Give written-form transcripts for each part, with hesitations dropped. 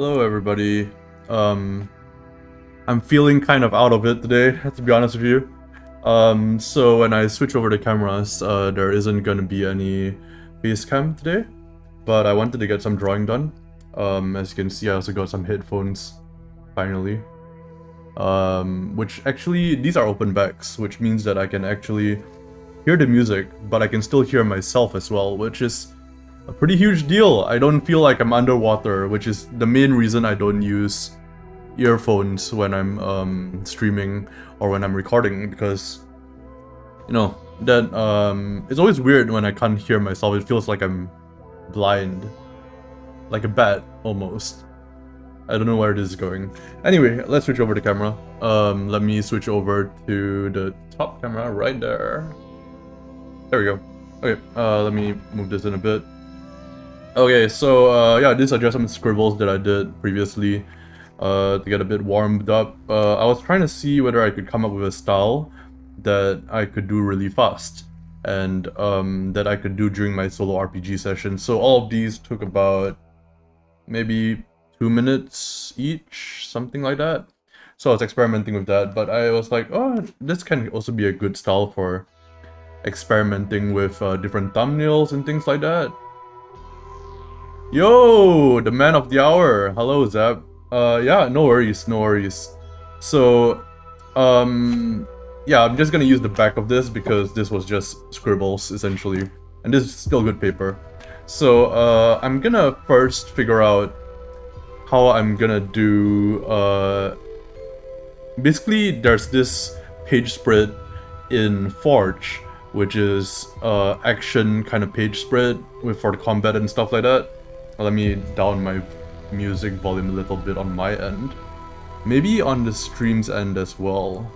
Hello everybody. Um, I'm feeling kind of out of it today, to be honest with you. So when I switch over to cameras, there isn't gonna be any face cam today, but I wanted to get some drawing done. As you can see, I also got some headphones, finally. Which actually, these are open backs, which means that I can actually hear the music, but I can still hear myself as well, which is a pretty huge deal. I don't feel like I'm underwater, which is the main reason I don't use earphones when I'm streaming or when I'm recording, because you know that it's always weird when I can't hear myself. It feels like I'm blind, like a bat almost. I don't know where this is going. Anyway, let's switch over to camera. Let me switch over to the top camera right there. There we go. Okay, let me move this in a bit. Okay, so yeah, these are just some scribbles that I did previously to get a bit warmed up. I was trying to see whether I could come up with a style that I could do really fast and that I could do during my solo RPG session. So all of these took about maybe 2 minutes each, something like that. So I was experimenting with that, but I was like, oh, this can also be a good style for experimenting with different thumbnails and things like that. Yo, the man of the hour. Hello, Zap. Yeah, no worries, no worries. So, yeah, I'm just gonna use the back of this because this was just scribbles, essentially. And this is still good paper. So, I'm gonna first figure out how I'm gonna do, basically, there's this page spread in Forge, which is, action kind of page spread for the combat and stuff like that. Let me down my music volume a little bit on my end. Maybe on the stream's end as well,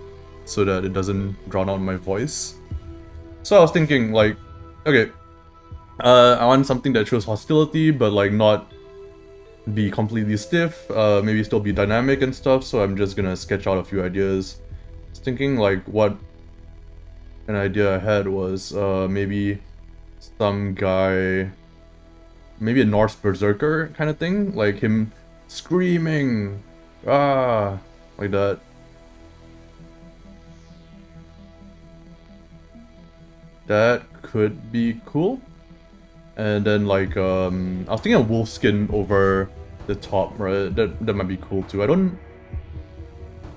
so that it doesn't drown out my voice. So I was thinking, like, okay, I want something that shows hostility, but like not be completely stiff, maybe still be dynamic and stuff, so I'm just gonna sketch out a few ideas. I was thinking like what an idea I had was maybe some guy, maybe a Norse berserker kind of thing, like him screaming, ah, like that. That could be cool. And then like, I was thinking of wolf skin over the top, right? That might be cool too. I don't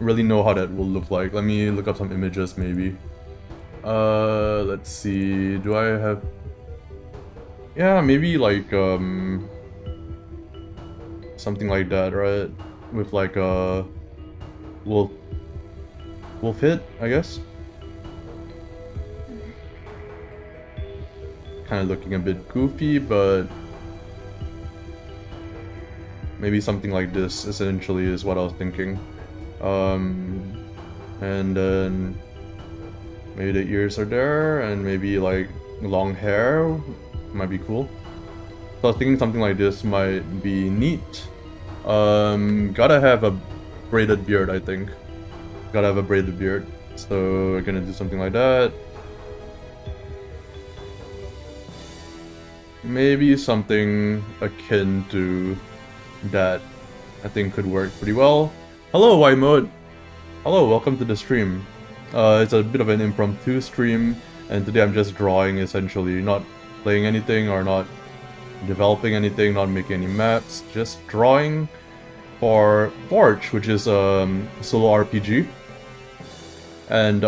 really know how that will look like. Let me look up some images maybe. Let's see, do I have... Yeah, maybe like, something like that, right? With like a wolf hit, I guess. Kind of looking a bit goofy, but maybe something like this essentially is what I was thinking. And then maybe the ears are there, and maybe like long hair might be cool. So I was thinking something like this might be neat. Gotta have a braided beard, I think. Gotta have a braided beard. So we're gonna do something like that. Maybe something akin to that I think could work pretty well. Hello, Y-Mode! Hello, welcome to the stream. It's a bit of an impromptu stream, and today I'm just drawing essentially, not playing anything or not developing anything, not making any maps, just drawing for Forge, which is a solo RPG. And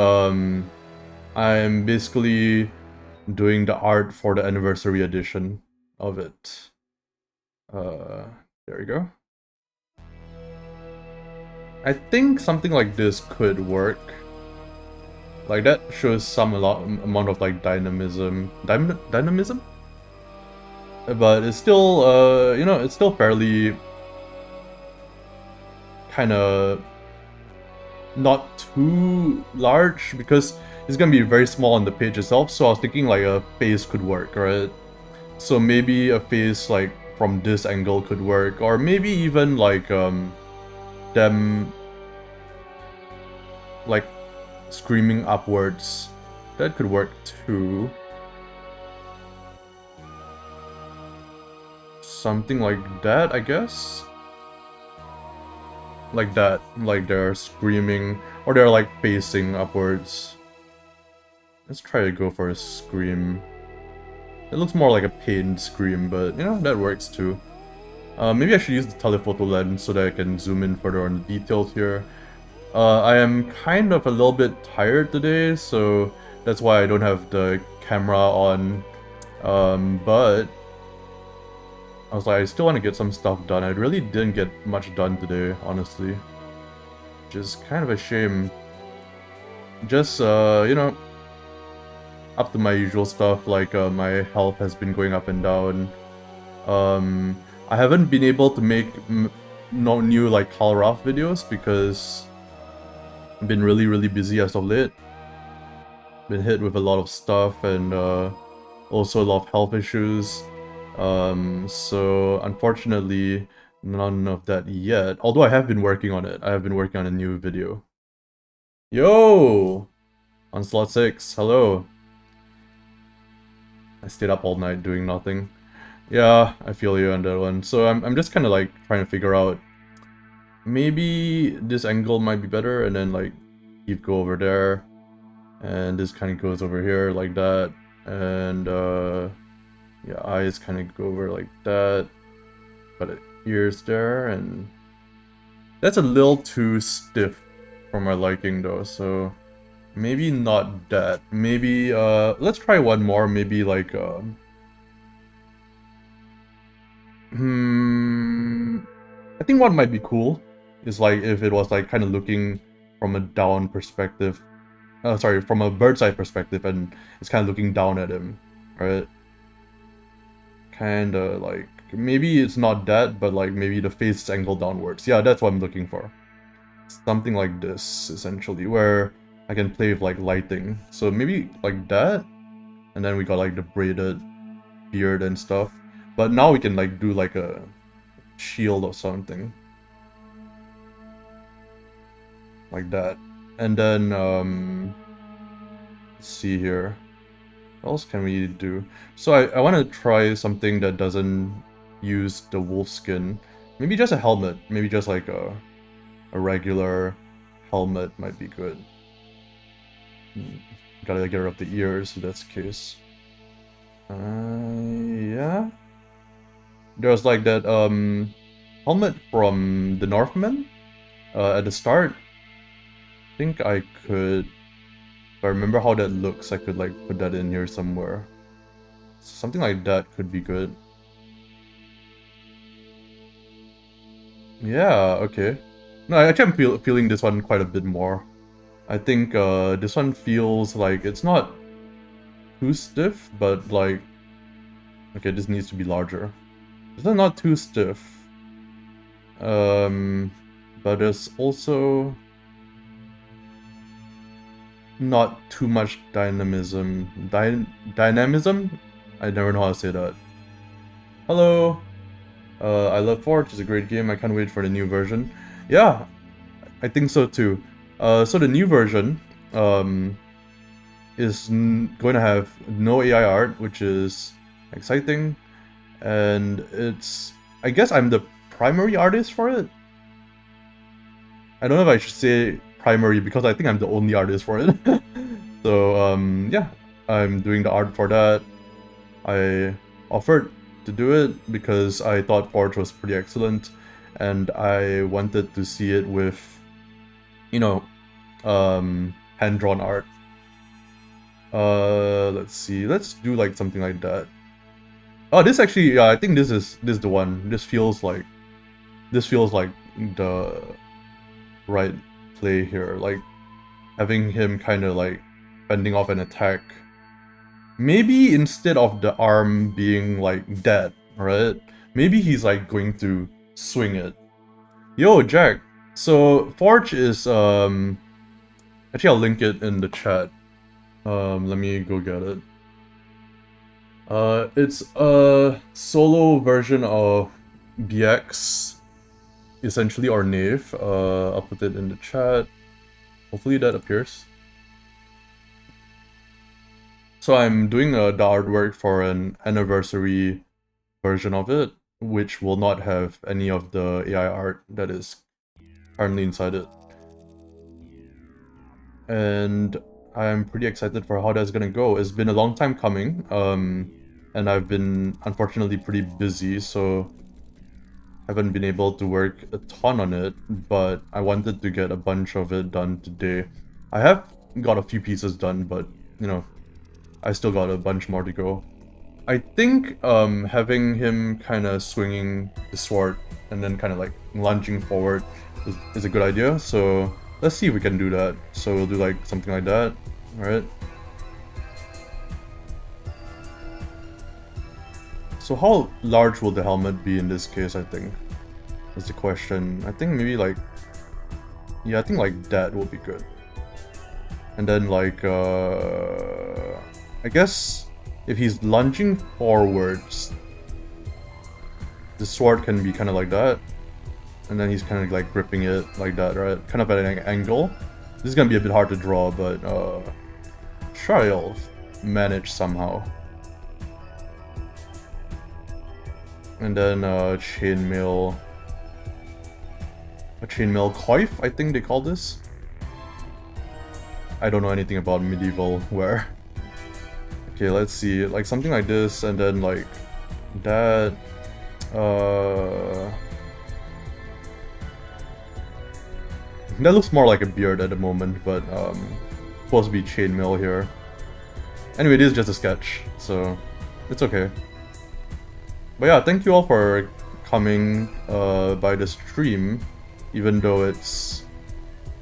I'm basically doing the art for the anniversary edition of it. There we go. I think something like this could work. Like that shows some amount of like dynamism, dynamism? But it's still, you know, it's still fairly kind of not too large because it's gonna be very small on the page itself. So I was thinking like a face could work, right? So maybe a face like from this angle could work, or maybe even like them like screaming upwards. That could work too. Something like that, I guess. like that, like they're screaming, or they're like facing upwards. Let's try to go for a scream. It looks more like a pained scream, but you know, that works too. Maybe I should use the telephoto lens so that I can zoom in further on the details here. I am kind of a little bit tired today, so that's why I don't have the camera on. But I was like, I still want to get some stuff done. I really didn't get much done today, honestly. Which is kind of a shame. Just, you know, up to my usual stuff, like my health has been going up and down. I haven't been able to make no new like Kalrath videos because I've been really busy as of late. Been hit with a lot of stuff and also a lot of health issues. So unfortunately, none of that yet. Although I have been working on it. I have been working on a new video. Yo! On slot 6, hello. I stayed up all night doing nothing. Yeah, I feel you on that one. So I'm just kind of like trying to figure out maybe this angle might be better, and then like you go over there, and this kind of goes over here like that, and yeah, eyes kind of go over like that, but ears there, and that's a little too stiff for my liking though, so maybe not that. Maybe let's try one more, maybe like I think what might be cool is like if it was like kind of looking from a down perspective. Sorry, from a bird's eye perspective, and it's kind of looking down at him, right? Kind of like, maybe it's not that, but like maybe the face is angled downwards. Yeah, that's what I'm looking for. Something like this, essentially, where I can play with like lighting. So maybe like that, and then we got like the braided beard and stuff. But now we can like do like a shield or something. Like that. And then, let's see here. What else can we do? So I want to try something that doesn't use the wolf skin. Maybe just a helmet. Maybe just like a regular helmet might be good. Gotta get rid of the ears if that's the case. Yeah. There's like that helmet from the Northmen at the start. I think I could, if I remember how that looks, I could like put that in here somewhere. Something like that could be good. Yeah, okay. No, actually I'm feeling this one quite a bit more. I think this one feels like it's not too stiff, but like, okay, this needs to be larger. This is not too stiff. But there's also not too much dynamism. Dynamism? I never know how to say that. Hello! I love Forge, it's a great game, I can't wait for the new version. Yeah, I think so too. So the new version is going to have no AI art, which is exciting. And it's... I guess I'm the primary artist for it? I don't know if I should say primary because I think I'm the only artist for it. So yeah, I'm doing the art for that. I offered to do it because I thought Forge was pretty excellent, and I wanted to see it with, you know, hand-drawn art. Let's see, let's do like something like that. Oh, this actually, yeah, I think this is the one. This feels like the right play here, like having him kind of like fending off an attack. Maybe instead of the arm being like dead, right? Maybe he's like going to swing it. Yo, Jack. So Forge is actually I'll link it in the chat. Let me go get it. It's a solo version of BX, essentially, or Knave. I'll put it in the chat. Hopefully that appears. So I'm doing the artwork for an anniversary version of it, which will not have any of the AI art that is currently inside it. And I'm pretty excited for how that's gonna go. It's been a long time coming, and I've been unfortunately pretty busy, so haven't been able to work a ton on it, but I wanted to get a bunch of it done today. I have got a few pieces done, but, you know, I still got a bunch more to go. I think having him kind of swinging the sword and then kind of like lunging forward is a good idea, so let's see if we can do that. So we'll do like something like that, alright? So how large will the helmet be in this case, I think? That's the question. I think maybe like... yeah, I think like that will be good. And then like, I guess if he's lunging forwards, the sword can be kind of like that. And then he's kind of like gripping it like that, right? Kind of at an angle. This is gonna be a bit hard to draw, but sure I'll manage somehow. And then chainmail. A chainmail coif, I think they call this. I don't know anything about medieval wear. Okay, let's see. Like something like this, and then like that. That looks more like a beard at the moment, but supposed to be chainmail here. Anyway, it is just a sketch, so it's okay. But yeah, thank you all for coming by the stream, even though it's,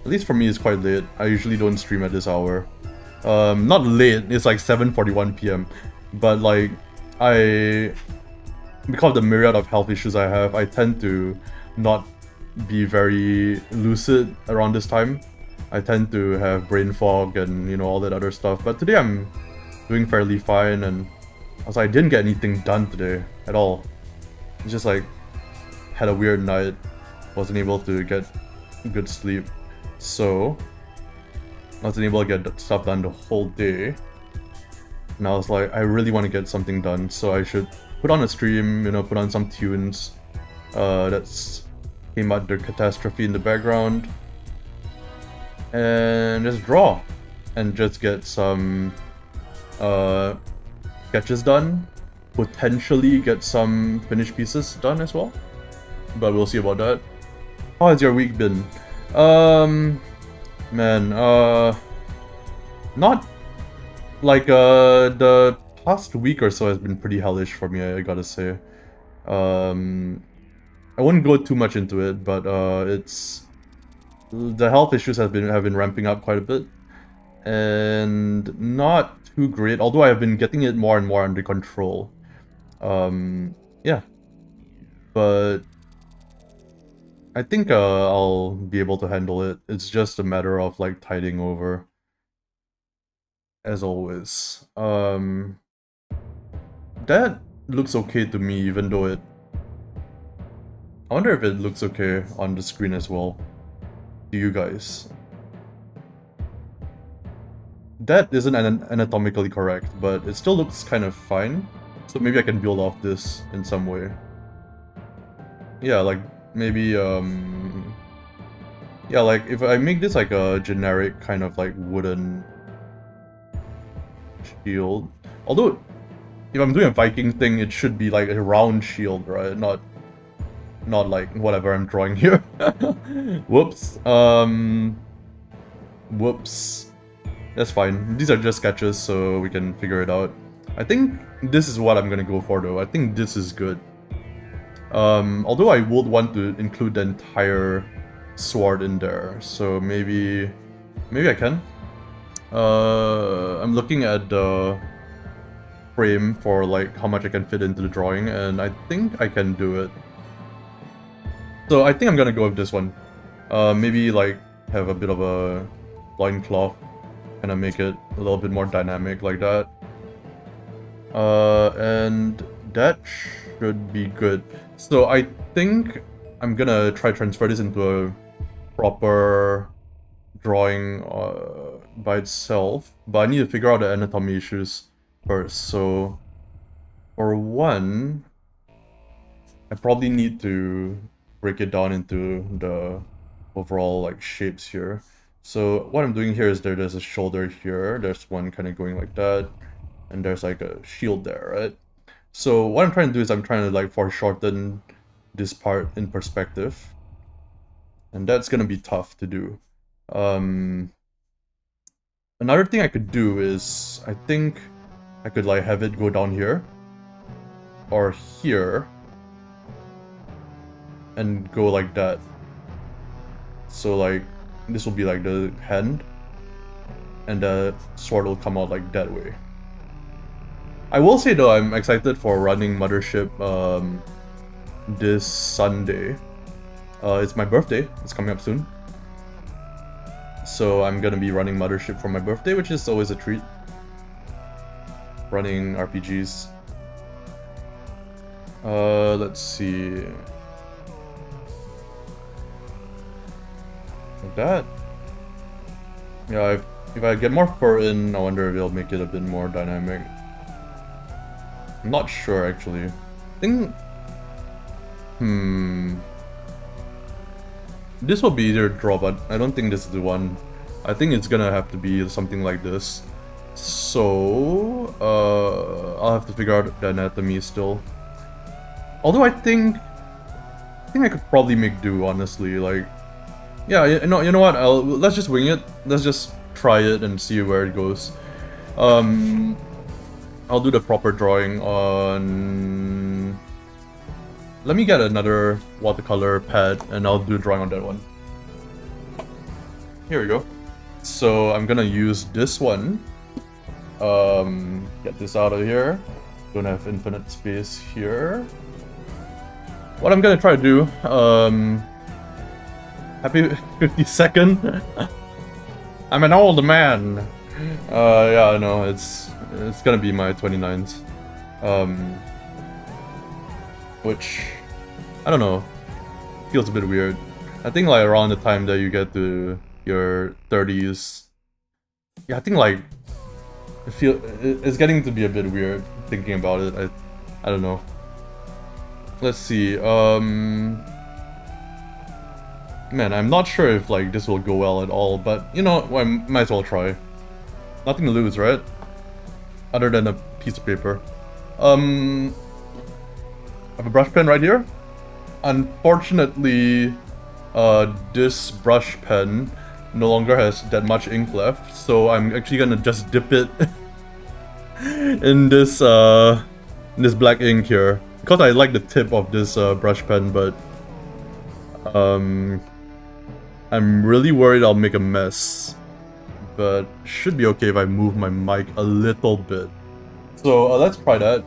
at least for me, it's quite late. I usually don't stream at this hour. Not late, it's like 7:41 p.m. But like, because of the myriad of health issues I have, I tend to not be very lucid around this time. I tend to have brain fog and, you know, all that other stuff. But today I'm doing fairly fine, and I didn't get anything done today at all. It's just like, had a weird night, wasn't able to get good sleep. So, I wasn't able to get stuff done the whole day. And I was like, I really want to get something done, so I should put on a stream, you know, put on some tunes. That's came out the catastrophe in the background. And just draw. And just get some sketches done. Potentially get some finished pieces done as well. But we'll see about that. How has your week been? Man, not like the past week or so has been pretty hellish for me, I gotta say. I wouldn't go too much into it, but it's the health issues have been ramping up quite a bit, and not too great. Although I have been getting it more and more under control. Yeah, but I think I'll be able to handle it. It's just a matter of like tiding over. As always. That looks okay to me, even though it... I wonder if it looks okay on the screen as well. To you guys. That isn't anatomically correct, but it still looks kind of fine. So maybe I can build off this in some way. Yeah, like maybe yeah, like if I make this like a generic kind of like wooden shield. Although if I'm doing a Viking thing, it should be like a round shield, right? Not like whatever I'm drawing here. Whoops. Whoops. That's fine. These are just sketches, so we can figure it out. I think this is what I'm gonna go for though. I think this is good. Although I would want to include the entire sword in there, so maybe I can. I'm looking at the frame for like how much I can fit into the drawing, and I think I can do it. So I think I'm gonna go with this one. Maybe like have a bit of a loincloth, kind of make it a little bit more dynamic like that. And that should be good. So I think I'm gonna try transfer this into a proper drawing by itself, but I need to figure out the anatomy issues first. So for one, I probably need to break it down into the overall like shapes here. So what I'm doing here is there's a shoulder here, there's one kind of going like that, and there's like a shield there, right? So what I'm trying to do is I'm trying to like foreshorten this part in perspective, and that's gonna be tough to do. Another thing I could do is I think I could like have it go down here or here and go like that. So like this will be like the hand and the sword will come out like that way. I will say though, I'm excited for running Mothership this Sunday. It's my birthday, it's coming up soon. So I'm gonna be running Mothership for my birthday, which is always a treat. Running RPGs. Let's see. Like that. Yeah, if I get more fur in, I wonder if it'll make it a bit more dynamic. I'm not sure actually. I think... This will be easier to draw, but I don't think this is the one. I think it's gonna have to be something like this. So, I'll have to figure out the anatomy still. Although I think I could probably make do, honestly. Like, yeah, you know what? Let's just wing it. Let's just try it and see where it goes. I'll do the proper drawing on. Let me get another watercolor pad and I'll do a drawing on that one. Here we go. So I'm gonna use this one. Get this out of here. Don't have infinite space here. What I'm gonna try to do, happy 52nd. I'm an old man. Yeah, I know, it's gonna be my 29th. Which, I don't know, feels a bit weird. I think like around the time that you get to your 30s, yeah, I think like it's getting to be a bit weird thinking about it. I don't know. Let's see. Man, I'm not sure if like this will go well at all, but you know, I might as well try. Nothing to lose, right? Other than a piece of paper. I have a brush pen right here. Unfortunately, this brush pen no longer has that much ink left, so I'm actually gonna just dip it in this black ink here. Because I like the tip of this brush pen, but I'm really worried I'll make a mess. But should be okay if I move my mic a little bit. So let's try that.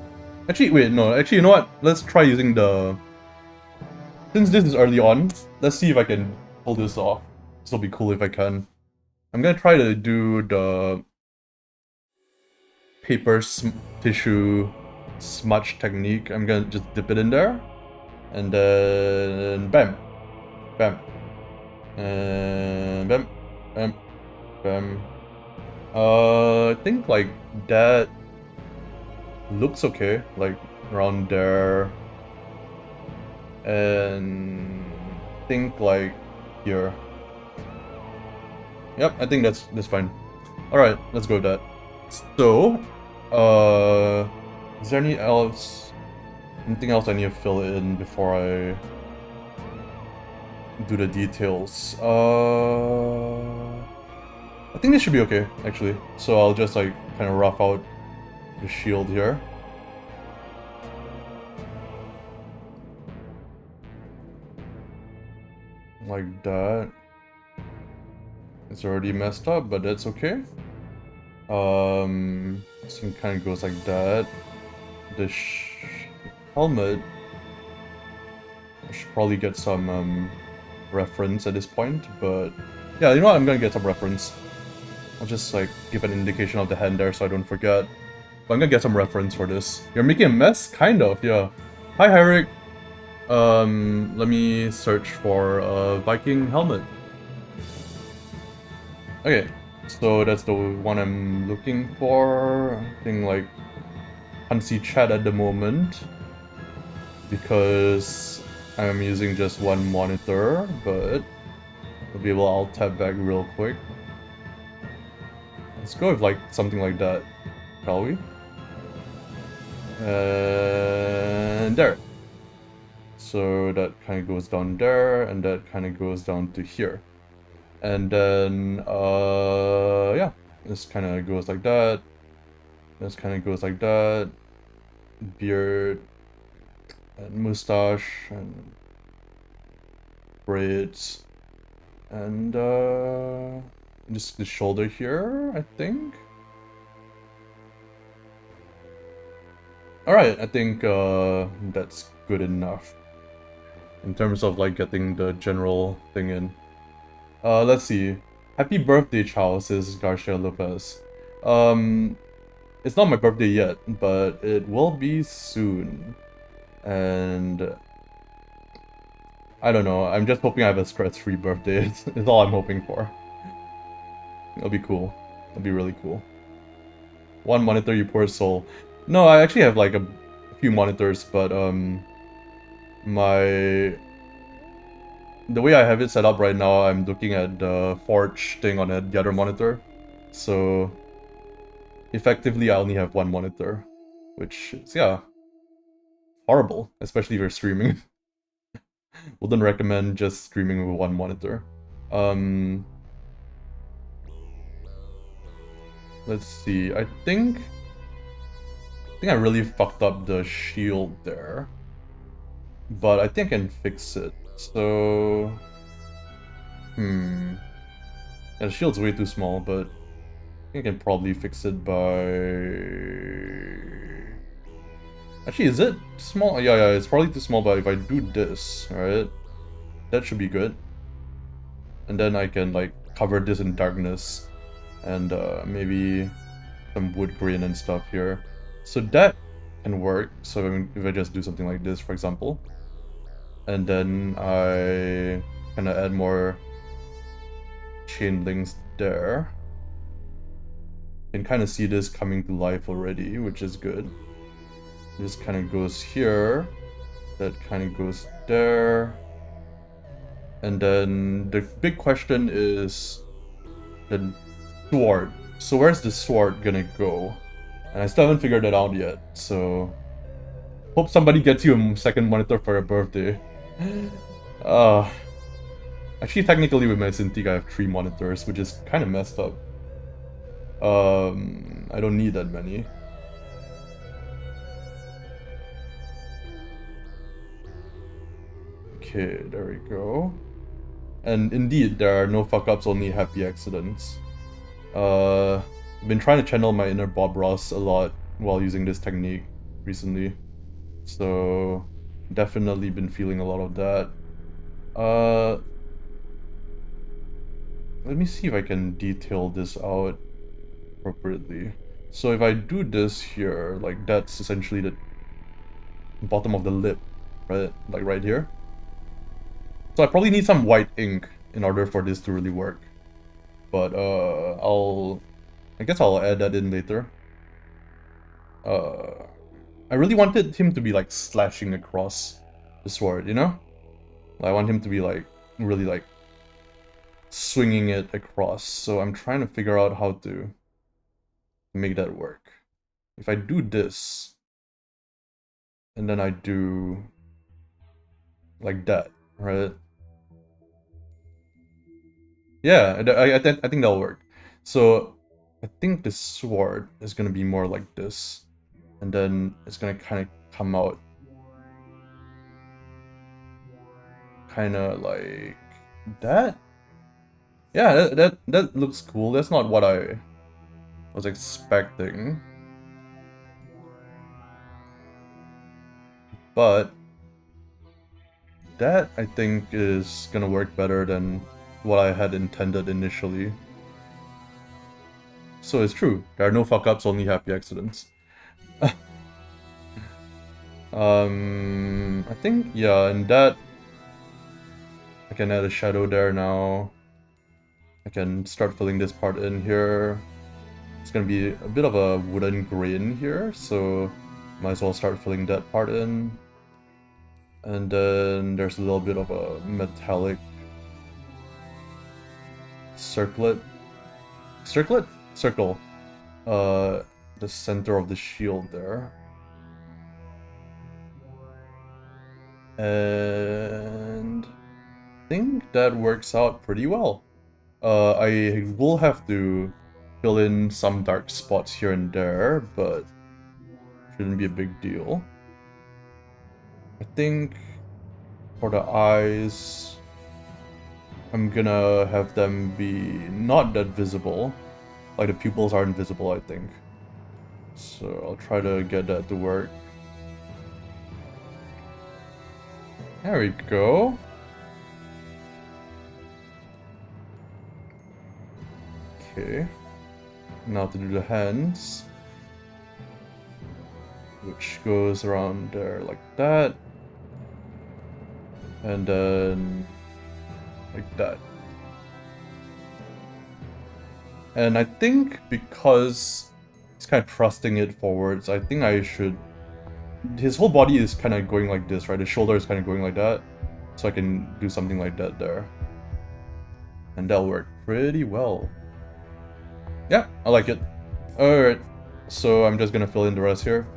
Actually, wait, no. Actually, you know what? Let's try using the... Since this is early on, let's see if I can pull this off. This will be cool if I can. I'm gonna try to do the paper tissue smudge technique. I'm gonna just dip it in there, and then bam, bam, and bam, bam, bam. I think like that looks okay, like around there, and I think like here. Yep, I think that's fine. All right, let's go with that. So, is there anything else I need to fill in before I do the details? I think this should be okay, actually. So I'll just like kind of rough out the shield here. Like that. It's already messed up, but that's okay. This thing kind of goes like that. The helmet, I should probably get some reference at this point, but yeah, you know what, I'm gonna get some reference. I'll just like give an indication of the hand there so I don't forget. But I'm gonna get some reference for this. You're making a mess? Kind of, yeah. Hi, Hyric. Let me search for a Viking helmet. Okay, so that's the one I'm looking for. I think like can't see chat at the moment because I'm using just one monitor, but We'll be able to alt tab back real quick. Let's go with like something like that, shall we? And there. So that kind of goes down there, and that kind of goes down to here. And then, yeah, this kind of goes like that. This kind of goes like that. Beard, and mustache, and braids, and just the shoulder here, I think. Alright, I think that's good enough in terms of like getting the general thing in. Let's see. Happy birthday, Chow, says Garcia Lopez. It's not my birthday yet, but it will be soon. And I don't know, I'm just hoping I have a stress-free birthday. It's all I'm hoping for. It'll be cool. It'll be really cool. One monitor, you poor soul. No, I actually have like a few monitors, but the way I have it set up right now, I'm looking at the Forge thing on the other monitor. So effectively I only have one monitor, which is, yeah, horrible, especially if you're streaming. Wouldn't recommend just streaming with one monitor. Let's see, I think I really fucked up the shield there. But I think I can fix it. So... Yeah, the shield's way too small, but I think I can probably fix it by... Actually, is it small? Yeah, it's probably too small, but if I do this, right? That should be good. And then I can, like, cover this in darkness. And maybe some wood grain and stuff here. So that can work. So if I just do something like this, for example. And then I kind of add more chain links there. You can kind of see this coming to life already, which is good. This kind of goes here. That kind of goes there. And then the big question is the sword. So where's the sword gonna go? And I still haven't figured that out yet, so... Hope somebody gets you a second monitor for your birthday. Actually, technically with my Cintiq I have 3 monitors, which is kind of messed up. I don't need that many. Okay, there we go. And indeed, there are no fuck-ups, only happy accidents. I've been trying to channel my inner Bob Ross a lot while using this technique recently. So, definitely been feeling a lot of that. Let me see if I can detail this out appropriately. So if I do this here, like that's essentially the bottom of the lip, right? Like right here. So I probably need some white ink in order for this to really work. But I guess I'll add that in later. I really wanted him to be like slashing across the sword, you know? I want him to be like really like swinging it across. So I'm trying to figure out how to make that work. If I do this, and then I do like that, right? Yeah, I think that'll work. So I think the sword is gonna be more like this, and then it's gonna kind of come out kind of like that. Yeah, that looks cool. That's not what I was expecting. But that, I think, is gonna work better than what I had intended initially. So it's true. There are no fuck-ups, only happy accidents. I think, yeah, and that... I can add a shadow there now. I can start filling this part in here. It's gonna be a bit of a wooden grain here, so might as well start filling that part in. And then there's a little bit of a metallic circle, the center of the shield there. And I think that works out pretty well. I will have to fill in some dark spots here and there, but shouldn't be a big deal. I think for the eyes, I'm gonna have them be not that visible. Like the pupils aren't visible, I think. So I'll try to get that to work. There we go. Okay. Now to do the hands. Which goes around there like that. And then like that. And I think because he's kind of thrusting it forwards, I think I should... His whole body is kind of going like this, right? His shoulder is kind of going like that. So I can do something like that there. And that'll work pretty well. Yeah, I like it. Alright, so I'm just gonna fill in the rest here.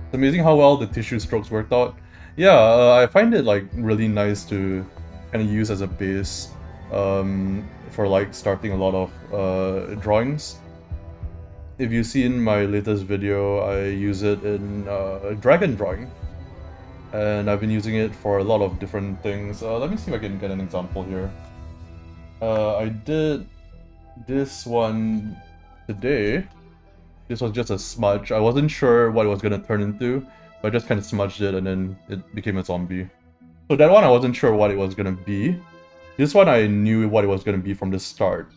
It's amazing how well the tissue strokes worked out. Yeah, I find it like really nice to kind of use as a base for like starting a lot of drawings. If you see in my latest video, I use it in dragon drawing. And I've been using it for a lot of different things. Let me see if I can get an example here. I did this one today. This was just a smudge. I wasn't sure what it was gonna turn into, but I just kind of smudged it and then it became a zombie. So that one I wasn't sure what it was gonna be. This one I knew what it was gonna be from the start.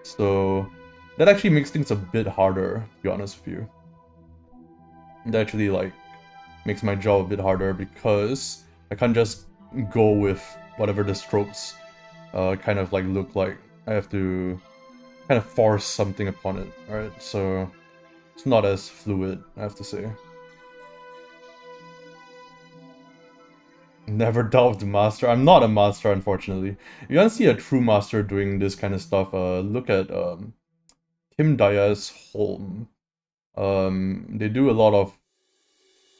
So that actually makes things a bit harder, to be honest with you. That actually like makes my job a bit harder because I can't just go with whatever the strokes kind of like look like. I have to kind of force something upon it, right? So it's not as fluid, I have to say. Never doubt the master. I'm not a master, unfortunately. If you want to see a true master doing this kind of stuff, look at Tim Diaz Holm. They do a lot of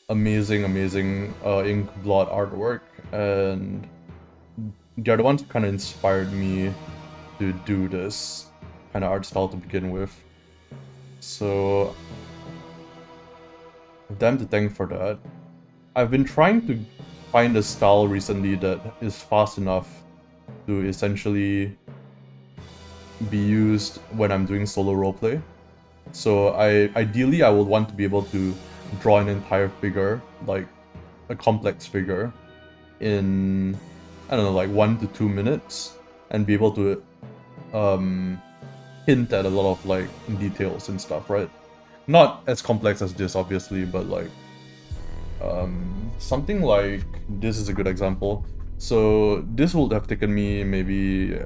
amazing ink blot artwork, and they're the ones who kind of inspired me to do this kind of art style to begin with. So, them to thank for that. I've been trying to find a style recently that is fast enough to essentially be used when I'm doing solo roleplay. So ideally I would want to be able to draw an entire figure, like a complex figure, in, I don't know, like 1 to 2 minutes, and be able to hint at a lot of like details and stuff, right? Not as complex as this, obviously, but like something like this is a good example. So this would have taken me maybe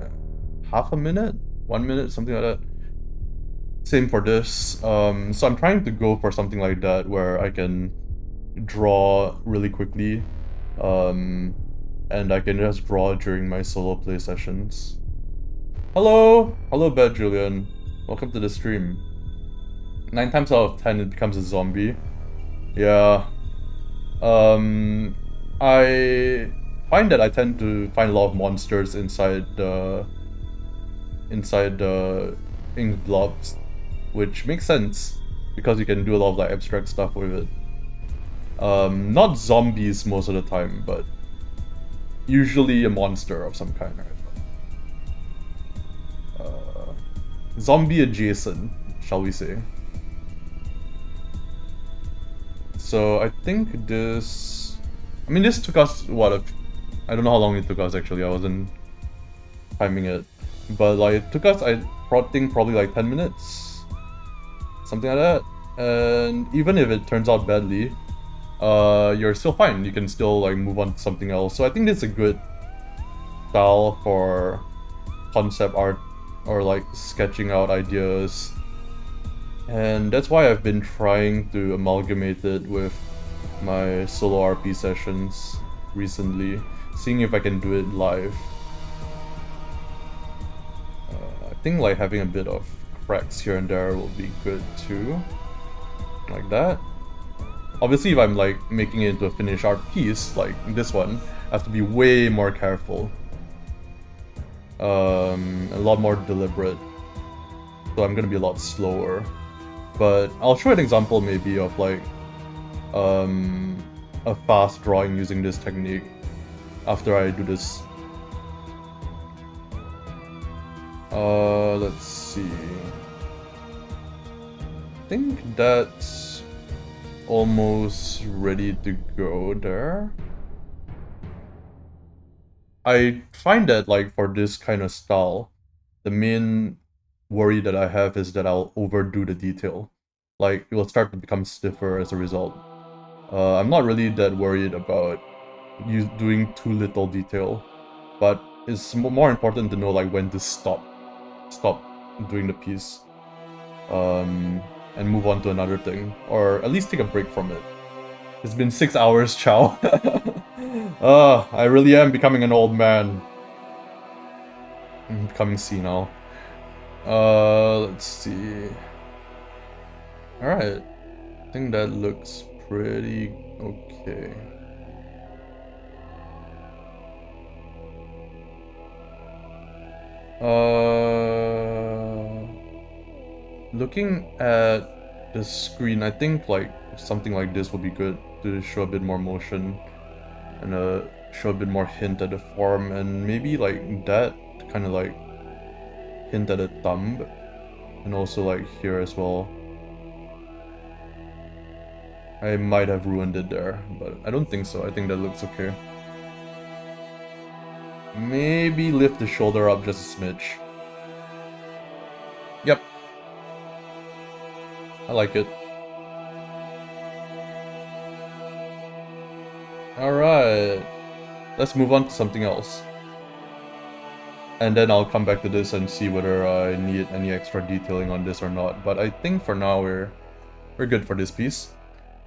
half a minute, 1 minute, something like that. Same for this. So I'm trying to go for something like that where I can draw really quickly, and I can just draw during my solo play sessions. Hello! Hello, Bad Julian. Welcome to the stream. 9 times out of 10 it becomes a zombie. Yeah. I find that I tend to find a lot of monsters inside the ink blobs, which makes sense because you can do a lot of like abstract stuff with it. Not zombies most of the time, but usually a monster of some kind, right? Zombie adjacent, shall we say. So I think this... I mean, this took us, what, I don't know how long it took us actually, I wasn't timing it. But like, it took us, I think, probably like 10 minutes. Something like that. And even if it turns out badly, you're still fine. You can still like move on to something else. So I think this is a good style for concept art or like sketching out ideas. And that's why I've been trying to amalgamate it with my solo RP sessions recently, seeing if I can do it live. think like having a bit of cracks here and there will be good too. Like that. Obviously, if I'm like making it into a finished art piece, like this one, I have to be way more careful. A lot more deliberate. So I'm gonna be a lot slower. But I'll show an example maybe of like a fast drawing using this technique after I do this. Let's see. I think that's almost ready to go there. I find that like for this kind of style, the main worry that I have is that I'll overdo the detail. Like it will start to become stiffer as a result. I'm not really that worried about you doing too little detail, but it's more important to know like when to stop doing the piece, and move on to another thing, or at least take a break from it. It's been 6 hours, Chow. I really am becoming an old man. I'm becoming senile. Let's see. Alright. I think that looks pretty okay. Looking at the screen, I think like something like this would be good to show a bit more motion and show a bit more hint at the form, and maybe like that kind of like hint at the thumb, and also like here as well. I might have ruined it there, but I don't think so. I think that looks okay. Maybe lift the shoulder up just a smidge. Yep. I like it. Alright. Let's move on to something else. And then I'll come back to this and see whether I need any extra detailing on this or not. But I think for now we're good for this piece.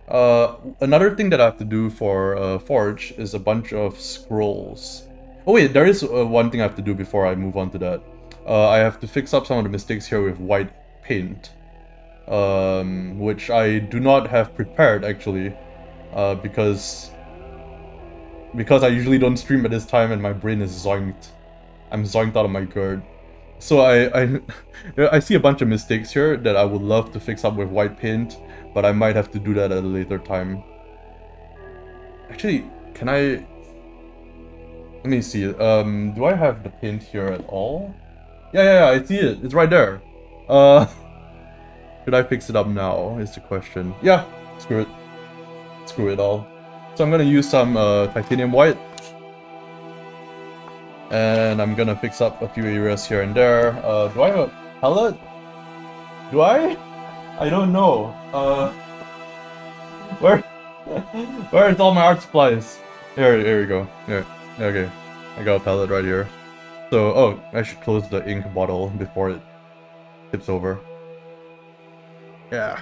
Another thing that I have to do for Forge is a bunch of scrolls. Oh wait, there is one thing I have to do before I move on to that. I have to fix up some of the mistakes here with white paint. Which I do not have prepared actually, because I usually don't stream at this time and my brain is zoinked. I'm zoinked out of my gourd. So I see a bunch of mistakes here that I would love to fix up with white paint, but I might have to do that at a later time. Actually, can I... Let me see. Do I have the paint here at all? Yeah, I see it. It's right there. Should I fix it up now, is the question. Yeah, screw it. Screw it all. So I'm gonna use some titanium white. And I'm gonna fix up a few areas here and there. Do I have a palette? Do I? I don't know. Where is all my art supplies? Here we go. Here. Okay. I got a palette right here. So, oh, I should close the ink bottle before it tips over. Yeah.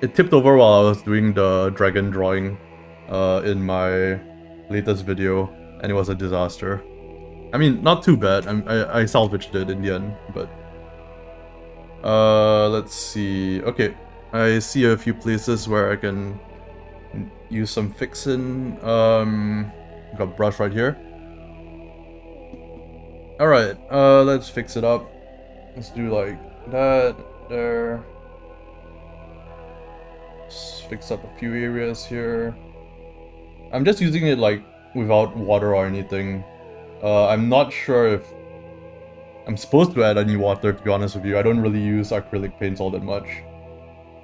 It tipped over while I was doing the dragon drawing in my latest video, and it was a disaster. I mean, not too bad. I salvaged it in the end, but... let's see. Okay, I see a few places where I can use some fixin'. Got a brush right here. Alright, let's fix it up. Let's do like that, there. Let's fix up a few areas here. I'm just using it like without water or anything. I'm not sure if I'm supposed to add any water, to be honest with you. I don't really use acrylic paints all that much.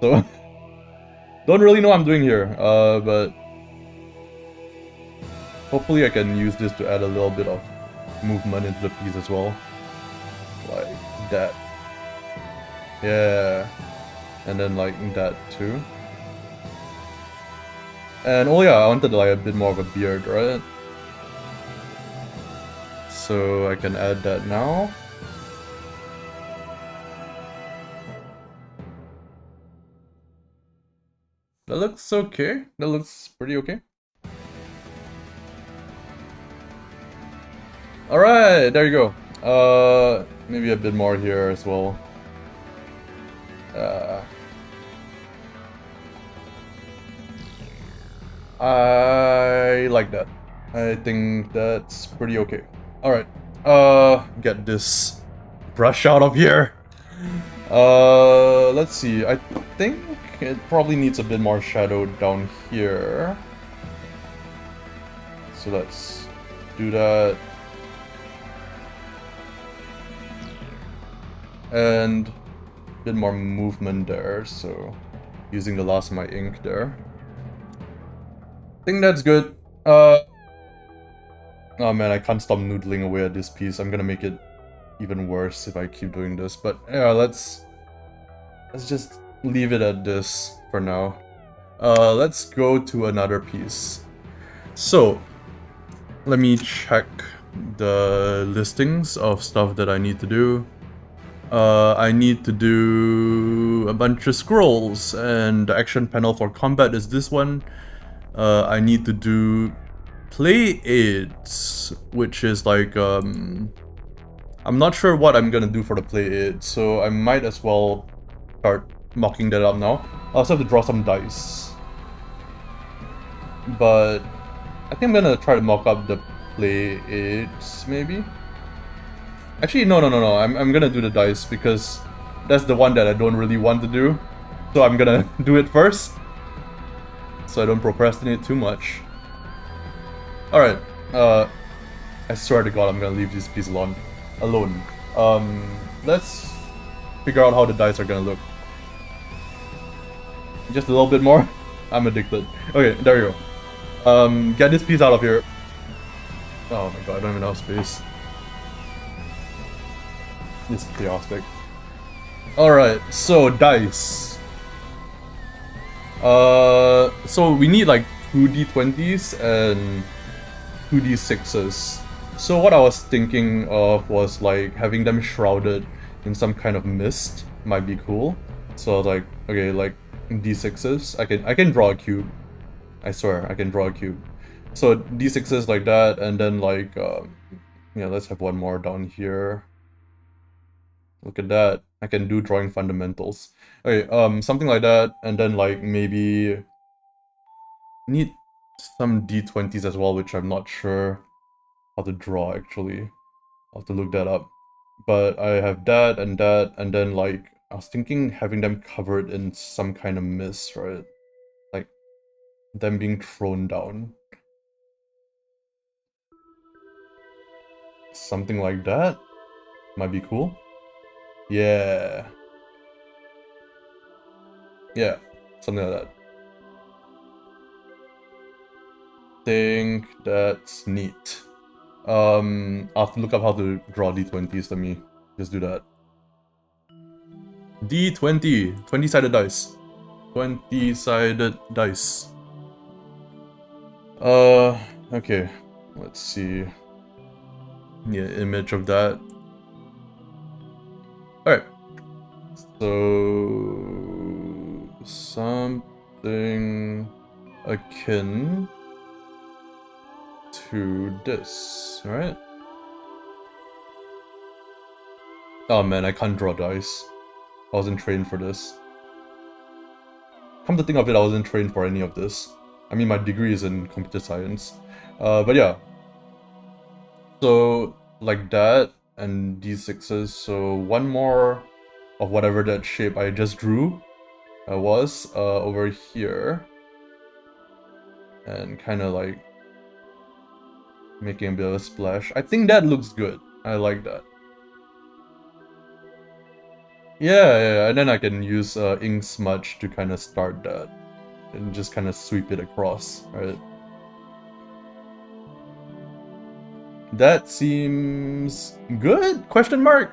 So, don't really know what I'm doing here, but hopefully I can use this to add a little bit of movement into the piece as well. Like that. Yeah. And then like that too. And oh yeah, I wanted like a bit more of a beard, right? So I can add that now. That looks okay. That looks pretty okay. Alright, there you go. Maybe a bit more here as well. I like that. I think that's pretty okay. Alright. Get this brush out of here. Let's see. I think it probably needs a bit more shadow down here. So let's do that. And a bit more movement there, so using the last of my ink there. I think that's good. Oh man, I can't stop noodling away at this piece. I'm gonna make it even worse if I keep doing this. But yeah, let's just leave it at this for now. Let's go to another piece. So let me check the listings of stuff that I need to do. I need to do a bunch of scrolls, and the action panel for combat is this one. I need to do play aids, which is like, I'm not sure what I'm gonna do for the play aid, so I might as well start mocking that up now. I also have to draw some dice. But I think I'm gonna try to mock up the play aids, maybe? Actually, no. I'm gonna do the dice because that's the one that I don't really want to do. So I'm gonna do it first, so I don't procrastinate too much. Alright, I swear to god I'm gonna leave this piece alone. Let's figure out how the dice are gonna look. Just a little bit more? I'm addicted. Okay, there you go. Get this piece out of here. Oh my god, I don't even have space. This is chaotic. Alright, so dice. So we need like 2d20s and 2d6s. So what I was thinking of was like having them shrouded in some kind of mist might be cool. So I was like, okay, like d6s, I can draw a cube. I swear, I can draw a cube. So d6s like that, and then like, yeah, let's have one more down here. Look at that. I can do drawing fundamentals. Okay, something like that, and then like maybe need some d20s as well, which I'm not sure how to draw actually. I'll have to look that up. But I have that, and then like I was thinking having them covered in some kind of mist, right? Like them being thrown down. Something like that might be cool. Yeah. Yeah, something like that. Think that's neat. I'll have to look up how to draw d20s. Let me just do that. D20, 20-sided dice. 20-sided dice. Okay. Let's see. Yeah, image of that. Alright. So something akin to this, right? Oh man, I can't draw dice. I wasn't trained for this. Come to think of it, I wasn't trained for any of this. I mean, my degree is in computer science. But yeah. So, like that, and d6s, so one more of whatever that shape I just drew was over here. And kind of like making a bit of a splash. I think that looks good. I like that. Yeah, and then I can use ink smudge to kind of start that. And just kind of sweep it across, right? That seems good? Question mark?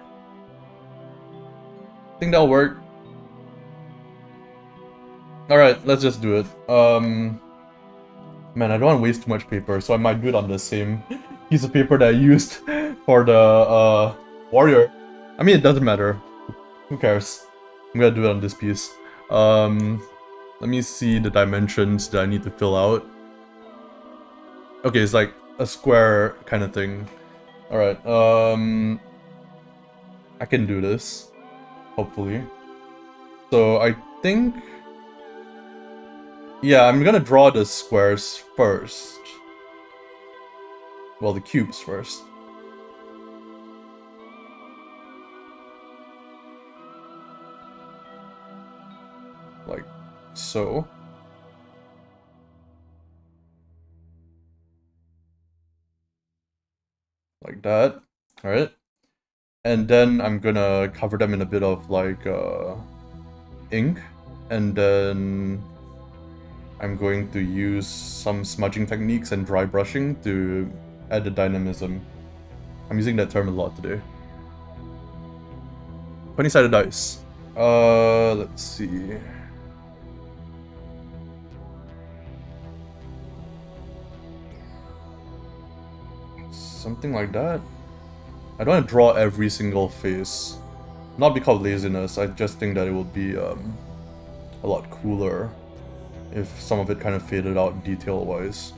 Think that'll work. Alright, let's just do it. Man, I don't want to waste too much paper, so I might do it on the same piece of paper that I used for the warrior. I mean, it doesn't matter. Who cares? I'm gonna do it on this piece. Let me see the dimensions that I need to fill out. Okay, it's like a square kind of thing. Alright, I can do this, hopefully. So I think... yeah, I'm gonna draw the squares first. Well, the cubes first. Like so. Like that. Alright. And then I'm gonna cover them in a bit of like ink. And then I'm going to use some smudging techniques and dry brushing to add the dynamism. I'm using that term a lot today. 20-sided dice. Let's see. Something like that. I don't want to draw every single face. Not because of laziness, I just think that it would be a lot cooler if some of it kind of faded out detail-wise.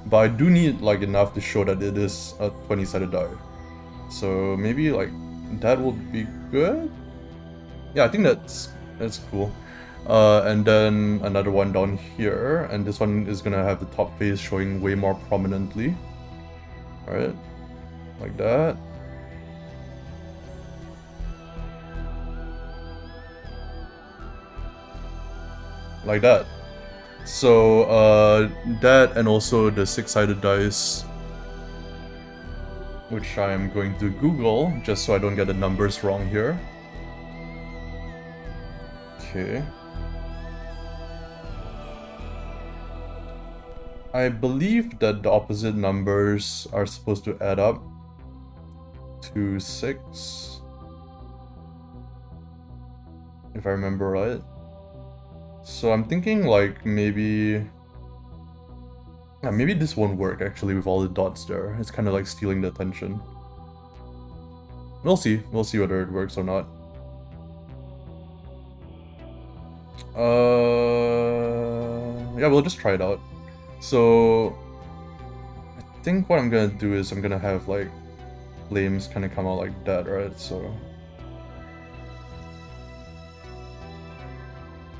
But I do need like enough to show that it is a 20-sided die. So maybe like that would be good? Yeah, I think that's cool. And then another one down here, and this one is gonna have the top face showing way more prominently. Alright, like that. Like that. So, that and also the 6-sided dice, which I'm going to Google, just so I don't get the numbers wrong here. Okay. I believe that the opposite numbers are supposed to add up to 6. If I remember right. So I'm thinking like maybe... yeah, maybe this won't work actually with all the dots there. It's kind of like stealing the attention. We'll see. We'll see whether it works or not. Yeah, we'll just try it out. So I think what I'm gonna do is I'm gonna have like flames kind of come out like that, right? So,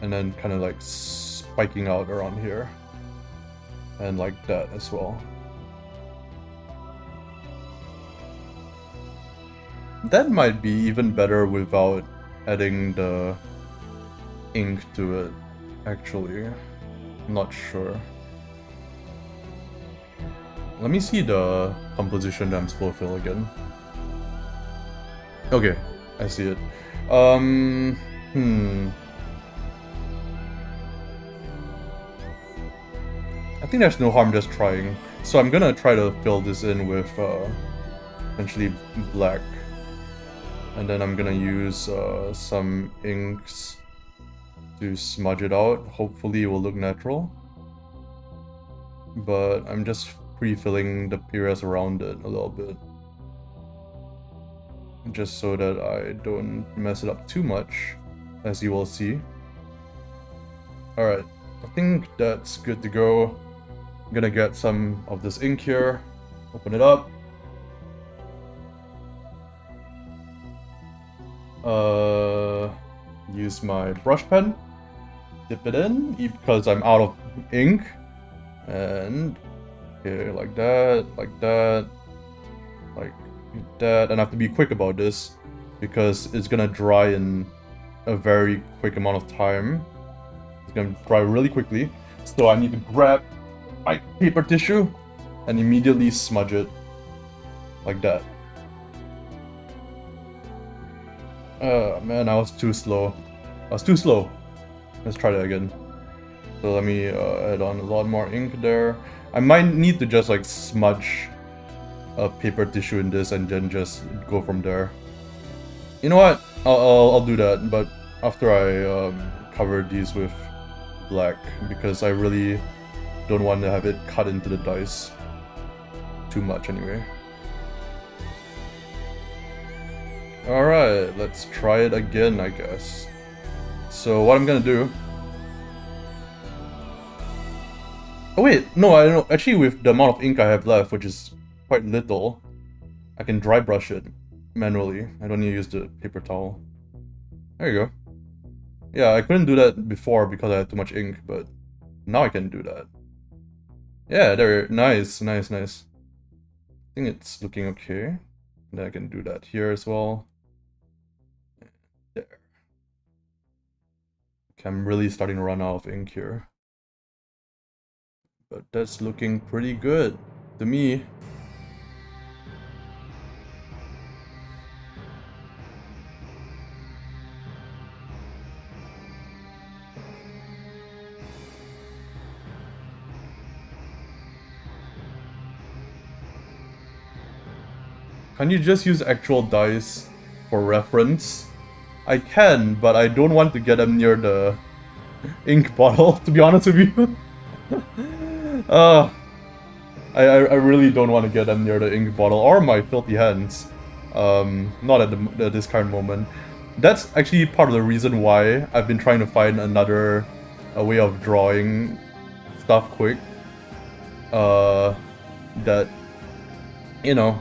and then kind of like spiking out around here, and like that as well. That might be even better without adding the ink to it, actually. I'm not sure. Let me see the composition that I'm supposed to fill again. Okay, I see it. I think there's no harm just trying. So I'm gonna try to fill this in with essentially black. And then I'm gonna use some inks to smudge it out. Hopefully it will look natural. But I'm just pre-filling the areas around it a little bit. Just so that I don't mess it up too much, as you will see. Alright, I think that's good to go. I'm gonna get some of this ink here, open it up. Use my brush pen, dip it in, because I'm out of ink. And okay, like that, like that, like that. And I have to be quick about this because it's gonna dry in a very quick amount of time. It's gonna dry really quickly. So I need to grab my paper tissue and immediately smudge it like that. Man, I was too slow. Let's try that again. So let me add on a lot more ink there. I might need to just like smudge a paper tissue in this and then just go from there. You know what? I'll do that, but after I cover these with black, because I really don't want to have it cut into the dice too much anyway. Alright, let's try it again, I guess. So what I'm gonna do... oh wait, no, I don't know. Actually, with the amount of ink I have left, which is quite little, I can dry brush it. manually. I don't need to use the paper towel. There you go. Yeah, I couldn't do that before because I had too much ink, but now I can do that. Yeah, there. Nice, nice, nice. I think it's looking okay. Then I can do that here as well. There. Okay, I'm really starting to run out of ink here. But that's looking pretty good to me. Can you just use actual dice for reference? I can, but I don't want to get them near the ink bottle, to be honest with you. I really don't want to get them near the ink bottle or my filthy hands. Not at this current moment. That's actually part of the reason why I've been trying to find another way of drawing stuff quick. That, you know,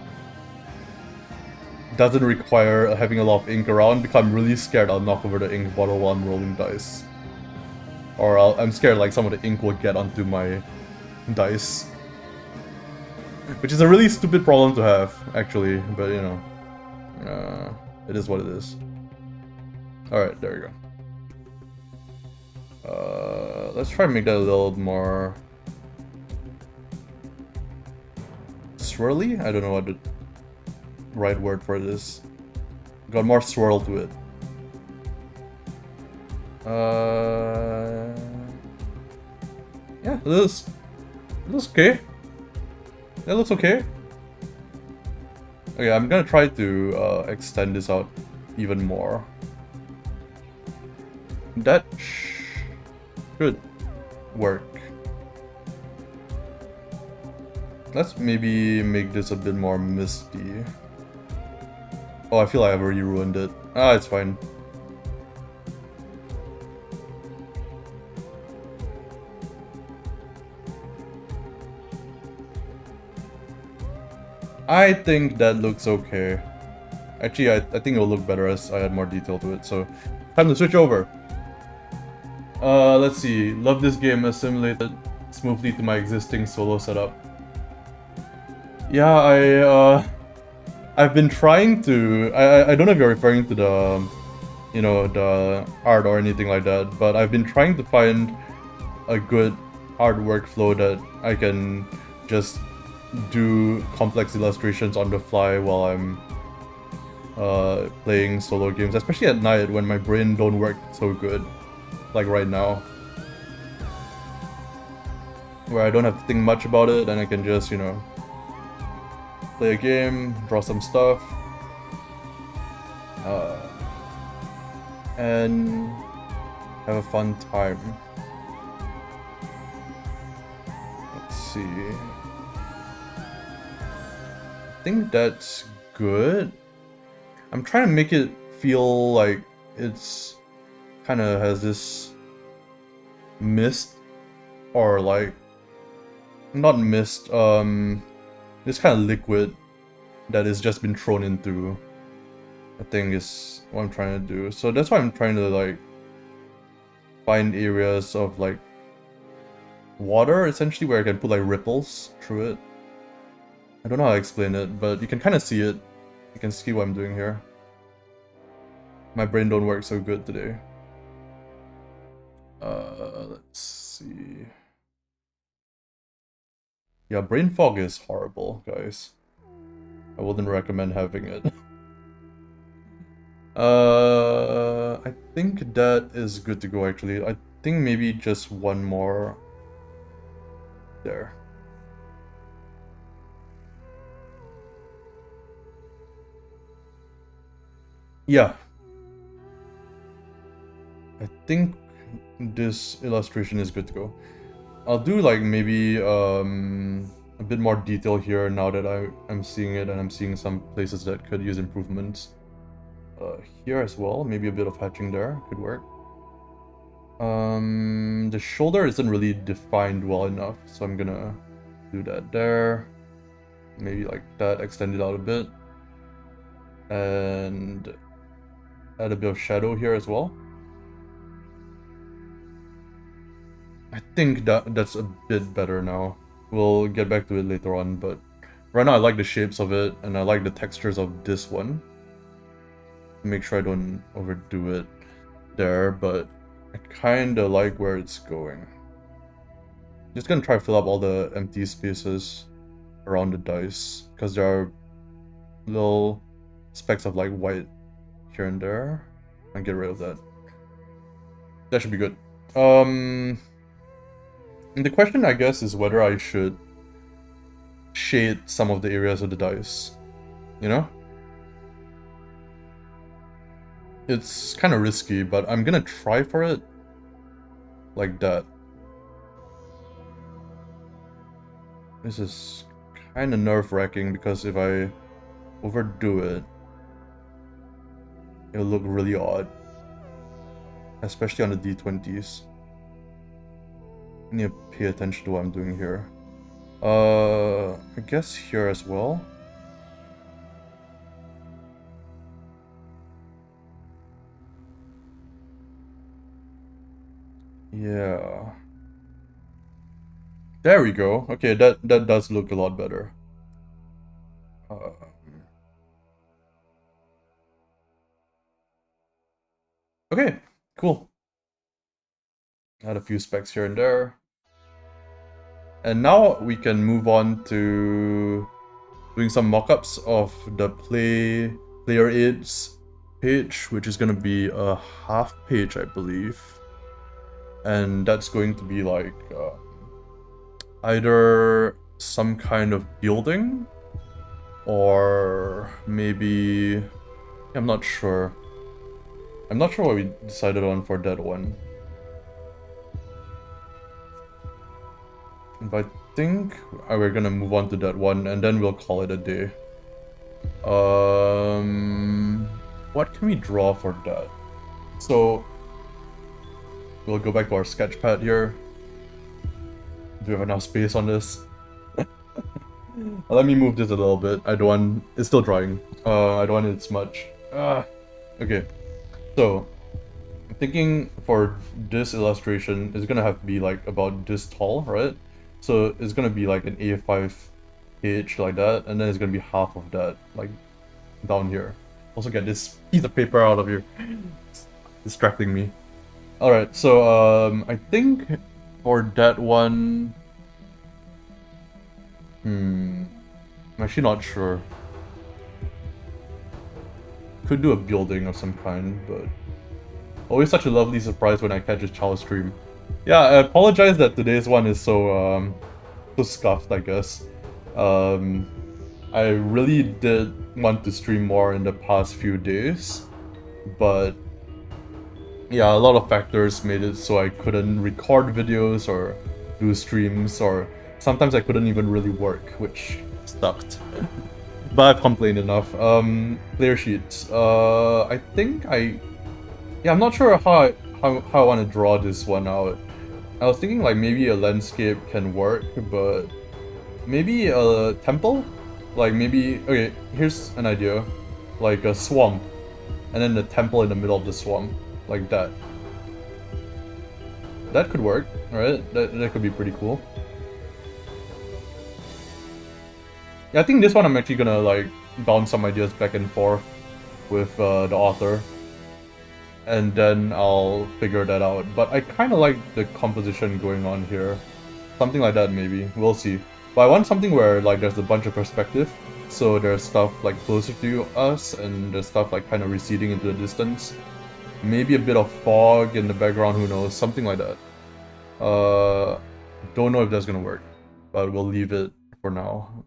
doesn't require having a lot of ink around because I'm really scared I'll knock over the ink bottle while I'm rolling dice. Or I'm scared like some of the ink will get onto my dice. Which is a really stupid problem to have, actually, but you know, it is what it is. Alright, there you go. Let's try and make that a little more swirly? I don't know what the right word for this. Got more swirl to it. Yeah, it looks okay. That looks okay. Okay, I'm gonna try to extend this out even more. That should work. Let's maybe make this a bit more misty. Oh, I feel like I've already ruined it. Ah, it's fine. I think that looks okay. Actually, I think it'll look better as I add more detail to it, so time to switch over. Let's see. Love this game, assimilated smoothly to my existing solo setup. Yeah, I've been trying to... I don't know if you're referring to the, you know, the art or anything like that, but I've been trying to find a good art workflow that I can just do complex illustrations on the fly while I'm playing solo games, especially at night when my brain don't work so good, like right now. Where I don't have to think much about it and I can just, you know, play a game, draw some stuff, and have a fun time. Let's see. I think that's good. I'm trying to make it feel like it's kind of has this mist, or like not mist, this kind of liquid that has just been thrown into, I think is what I'm trying to do. So that's why I'm trying to like find areas of like water essentially where I can put like ripples through it. I don't know how to explain it, but you can kind of see it. You can see what I'm doing here. My brain don't work so good today. Let's see. Yeah, brain fog is horrible, guys. I wouldn't recommend having it. I think that is good to go actually. I think maybe just one more there. Yeah. I think this illustration is good to go. I'll do like maybe a bit more detail here now that I'm seeing it and I'm seeing some places that could use improvements. Here as well, maybe a bit of hatching there could work. The shoulder isn't really defined well enough, so I'm gonna do that there. Maybe like that, extend it out a bit. And add a bit of shadow here as well. I think that's a bit better now. We'll get back to it later on, but right now I like the shapes of it, and I like the textures of this one. Make sure I don't overdo it there, but I kinda like where it's going. Just gonna try to fill up all the empty spaces around the dice, because there are little specks of like white here and there. And get rid of that. That should be good. And the question, I guess, is whether I should shade some of the areas of the dice. You know? It's kind of risky, but I'm gonna try for it. Like that. This is kind of nerve-wracking because if I overdo it, it'll look really odd. Especially on the D20s. I need to pay attention to what I'm doing here. I guess here as well. Yeah. There we go. Okay, that does look a lot better. Okay, cool. Add a few specs here and there. And now we can move on to doing some mock-ups of the player aids page, which is gonna be a half page, I believe. And that's going to be like either some kind of building or maybe I'm not sure. I'm not sure what we decided on for that one. But I think we're gonna move on to that one and then we'll call it a day. What can we draw for that? So we'll go back to our sketch pad here. Do we have enough space on this? Let me move this a little bit. I don't want... It's still drying. I don't want it as much. Okay. So, I'm thinking for this illustration, it's gonna have to be like about this tall, right? So it's gonna be like an A5 page like that, and then it's gonna be half of that, like down here. Also get this piece of paper out of here. It's distracting me. Alright, so I think for that one... I'm actually not sure. Could do a building of some kind, but... Always such a lovely surprise when I catch a Chow stream. Yeah, I apologize that today's one is so, so scuffed, I guess. I really did want to stream more in the past few days, but... Yeah, a lot of factors made it so I couldn't record videos or do streams, or sometimes I couldn't even really work, which sucked. But I've complained enough. Player sheets. I think yeah, I'm not sure how I want to draw this one out. I was thinking like maybe a landscape can work, but maybe a temple? Like maybe, okay, here's an idea. Like a swamp, and then the temple in the middle of the swamp. Like that. That could work, right? That could be pretty cool. Yeah, I think this one I'm actually gonna like bounce some ideas back and forth with the author. And then I'll figure that out. But I kinda like the composition going on here. Something like that maybe, we'll see. But I want something where like there's a bunch of perspective. So there's stuff like closer to us and there's stuff like kind of receding into the distance. Maybe a bit of fog in the background, who knows, something like that. Don't know if that's gonna work, but we'll leave it for now.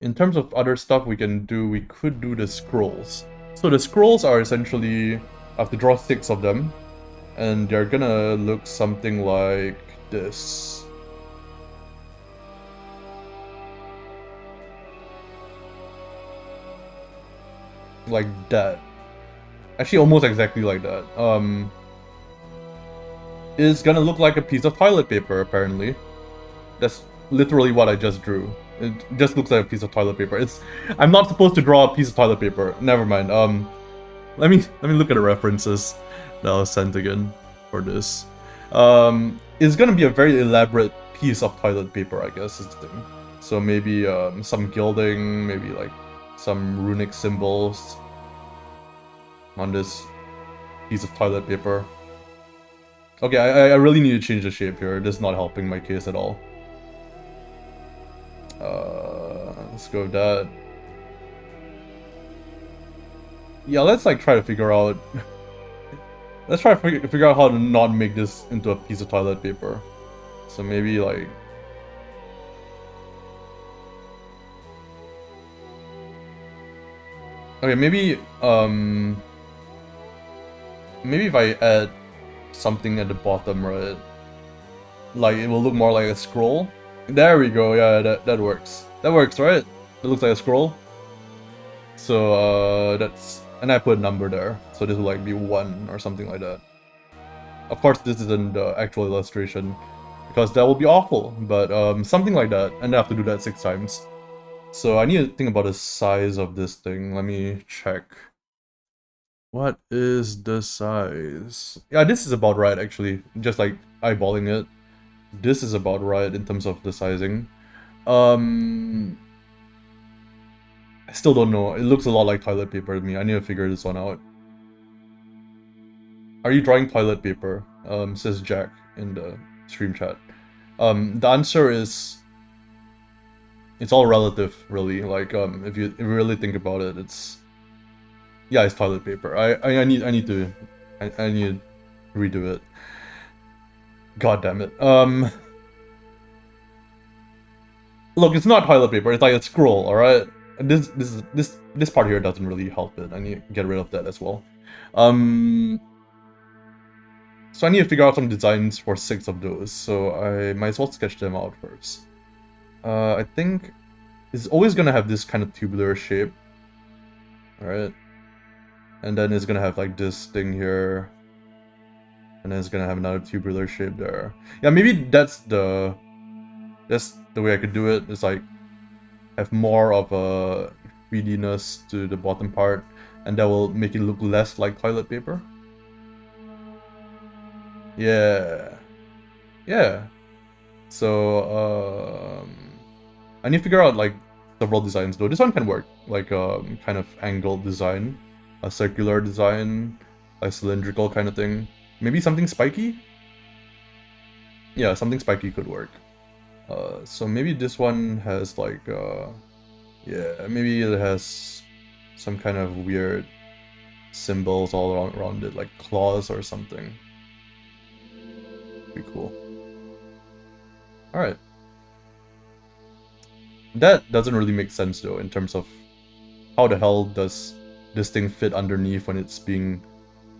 In terms of other stuff we can do, we could do the scrolls. So the scrolls are essentially, I have to draw 6 of them, and they're gonna look something like this. Like that. Actually, almost exactly like that. It's gonna look like a piece of toilet paper, apparently. That's literally what I just drew. It just looks like a piece of toilet paper. I'm not supposed to draw a piece of toilet paper. Never mind. Let me look at the references that I was sent again for this. It's gonna be a very elaborate piece of toilet paper, I guess is the thing. So maybe some gilding, maybe like some runic symbols on this piece of toilet paper. Okay, I really need to change the shape here. This is not helping my case at all. Let's go with that. Yeah, let's like try to figure out. Let's try to figure out how to not make this into a piece of toilet paper. So maybe like. Okay, maybe maybe if I add something at the bottom, right? Like it will look more like a scroll. There we go. Yeah, that works. That works, right? It looks like a scroll. So that's, and I put a number there. So this will like be 1 or something like that. Of course, this isn't the actual illustration because that will be awful. But something like that, and I have to do that 6 times. So I need to think about the size of this thing. Let me check. What is the size? Yeah, this is about right actually. Just like eyeballing it. This is about right in terms of the sizing. I still don't know. It looks a lot like toilet paper to me. I need to figure this one out. Are you drawing toilet paper? Says Jack in the stream chat. The answer is it's all relative, really. Like if you really think about it, it's toilet paper. I need to redo it. God damn it. Look, it's not toilet paper. It's like a scroll. All right. This part here doesn't really help it. I need to get rid of that as well. So I need to figure out some designs for 6 of those. So I might as well sketch them out first. I think it's always gonna have this kind of tubular shape. All right. And then it's gonna have like this thing here. And then it's gonna have another tubular shape there. Yeah, maybe that's the way I could do it. It's like have more of a 3D-ness to the bottom part, and that will make it look less like toilet paper. Yeah. Yeah. So I need to figure out like several designs though. This one can work. Like kind of angled design, a circular design, a cylindrical kind of thing. Maybe something spiky? Yeah, something spiky could work. So maybe this one has like, yeah, maybe it has some kind of weird symbols all around it, like claws or something. Pretty cool. Alright. That doesn't really make sense though, in terms of how the hell does this thing fit underneath when it's being,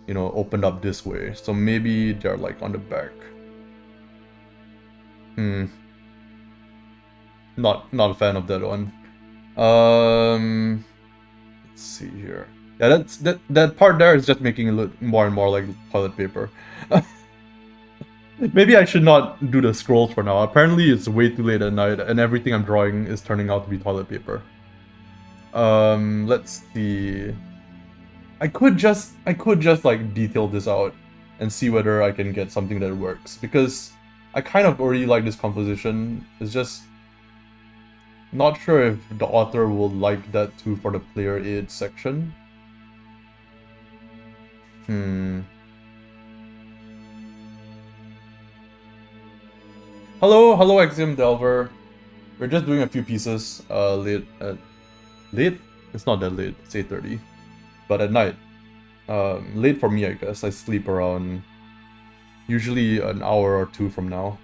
you know, opened up this way. So maybe they're like on the back. Not a fan of that one. Let's see here. Yeah, that part there is just making it look more and more like toilet paper. Maybe I should not do the scrolls for now. Apparently it's way too late at night and everything I'm drawing is turning out to be toilet paper. Let's see. I could just like detail this out and see whether I can get something that works, because I kind of already like this composition. It's just not sure if the author will like that too for the player aid section. Hello Axiom Delver. We're just doing a few pieces late? It's not that late, it's 8:30. But at night. Late for me, I guess. I sleep around usually an hour or 2 from now.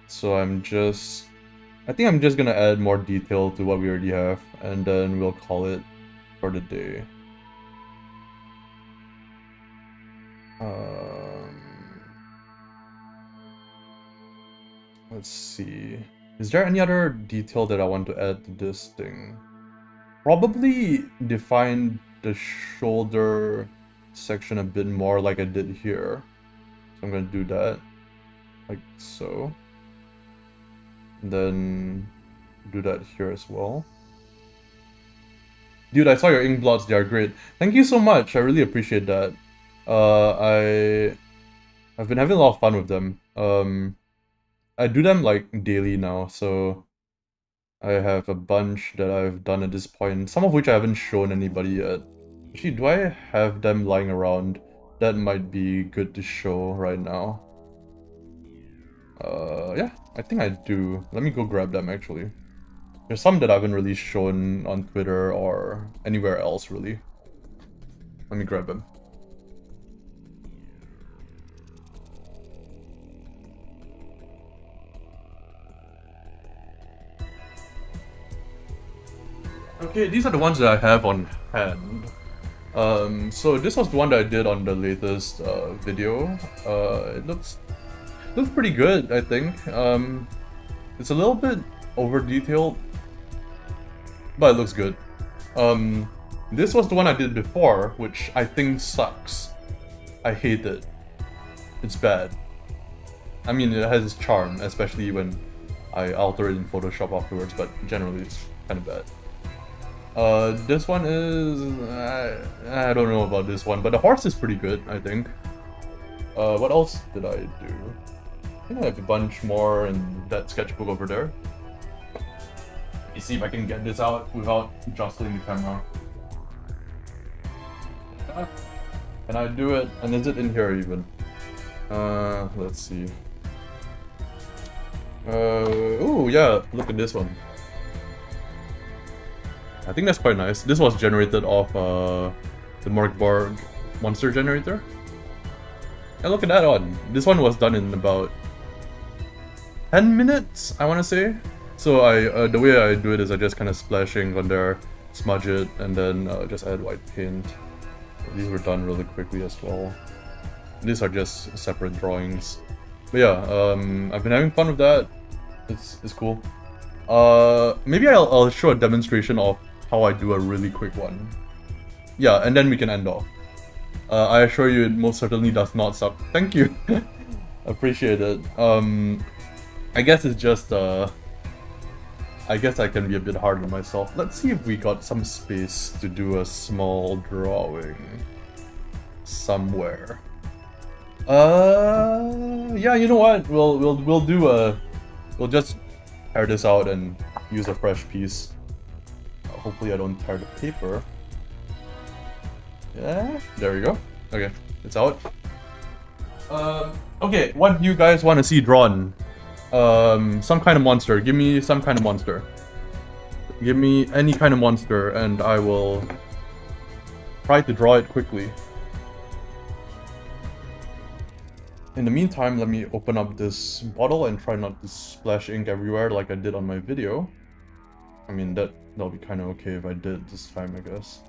So I think I'm just gonna add more detail to what we already have, and then we'll call it for the day. Let's see. Is there any other detail that I want to add to this thing? Probably define the shoulder section a bit more like I did here. So I'm gonna do that. Like so. then do that here as well. Dude, I saw your ink blots, they are great. Thank you so much, I really appreciate that. I've been having a lot of fun with them. I do them like daily now, so I have a bunch that I've done at this point, some of which I haven't shown anybody yet. Actually, do I have them lying around? That might be good to show right now. Yeah, I think I do. Let me go grab them actually. There's some that I haven't really shown on Twitter or anywhere else really. Let me grab them. Okay, these are the ones that I have on hand. So this was the one that I did on the latest video. It looks pretty good, I think. It's a little bit over detailed, but it looks good. This was the one I did before, which I think sucks. I hate it. It's bad. I mean, it has its charm, especially when I alter it in Photoshop afterwards, but generally it's kind of bad. This one is... I don't know about this one, but the horse is pretty good, I think. What else did I do? I think I have a bunch more in that sketchbook over there. Let me see if I can get this out without jostling the camera. Can I do it? And is it in here even? Let's see. Oh yeah, look at this one. I think that's quite nice. This was generated off the Morgborg monster generator. And look at that one. This one was done in about 10 minutes, I want to say. So the way I do it is I just kind of splash ink on there, smudge it, and then just add white paint. These were done really quickly as well. These are just separate drawings. But yeah, I've been having fun with that. It's cool. Maybe I'll show a demonstration of how I do a really quick one. Yeah, and then we can end off. I assure you it most certainly does not suck. Thank you. Appreciate it. I guess it's just I guess I can be a bit hard on myself. Let's see if we got some space to do a small drawing somewhere. Yeah, you know what? We'll just tear this out and use a fresh piece. Hopefully I don't tear the paper. Yeah, there we go. Okay, it's out. Okay, what do you guys want to see drawn? Some kind of monster. Give me some kind of monster. Give me any kind of monster and I will try to draw it quickly. In the meantime, let me open up this bottle and try not to splash ink everywhere like I did on my video. I mean, that'll be kind of okay if I did this time, I guess.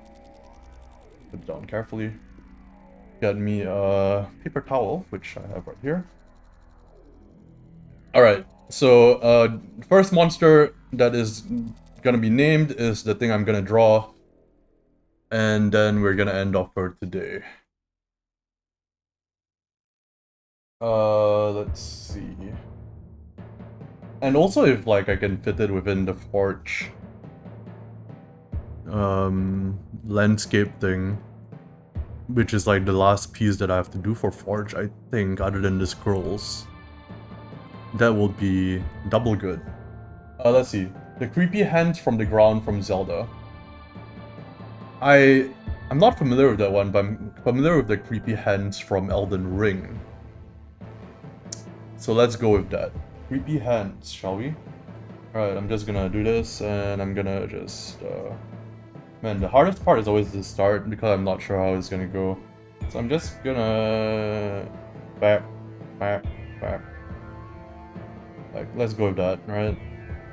Put it down carefully. Get me a paper towel, which I have right here. Alright, so first monster that is gonna be named is the thing I'm gonna draw. And then we're gonna end off for today. Let's see. And also if like I can fit it within the forge landscape thing, which is like the last piece that I have to do for forge, I think, other than the scrolls. That will be double good. Let's see. The creepy hands from the ground from Zelda. I'm not familiar with that one, but I'm familiar with the creepy hands from Elden Ring. So let's go with that. Creepy hands, shall we? Alright, I'm just gonna do this, and I'm gonna just... Man, the hardest part is always the start, because I'm not sure how it's gonna go. So I'm just gonna... Back. Like, let's go with that, right?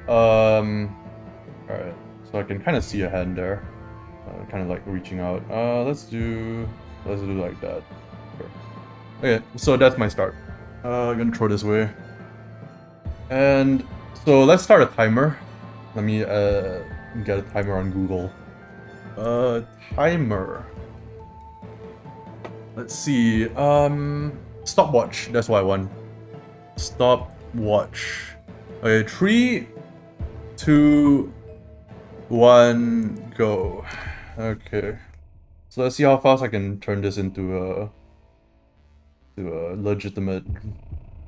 Alright, so I can kind of see a hand there. Kind of like reaching out. Let's do like that. Sure. Okay, so that's my start. I'm gonna throw this away. And so let's start a timer. Let me get a timer on Google. Timer. Let's see. Stopwatch. That's what I want. Stopwatch. Okay, 3, 2, 1, go. Okay. So let's see how fast I can turn this into a legitimate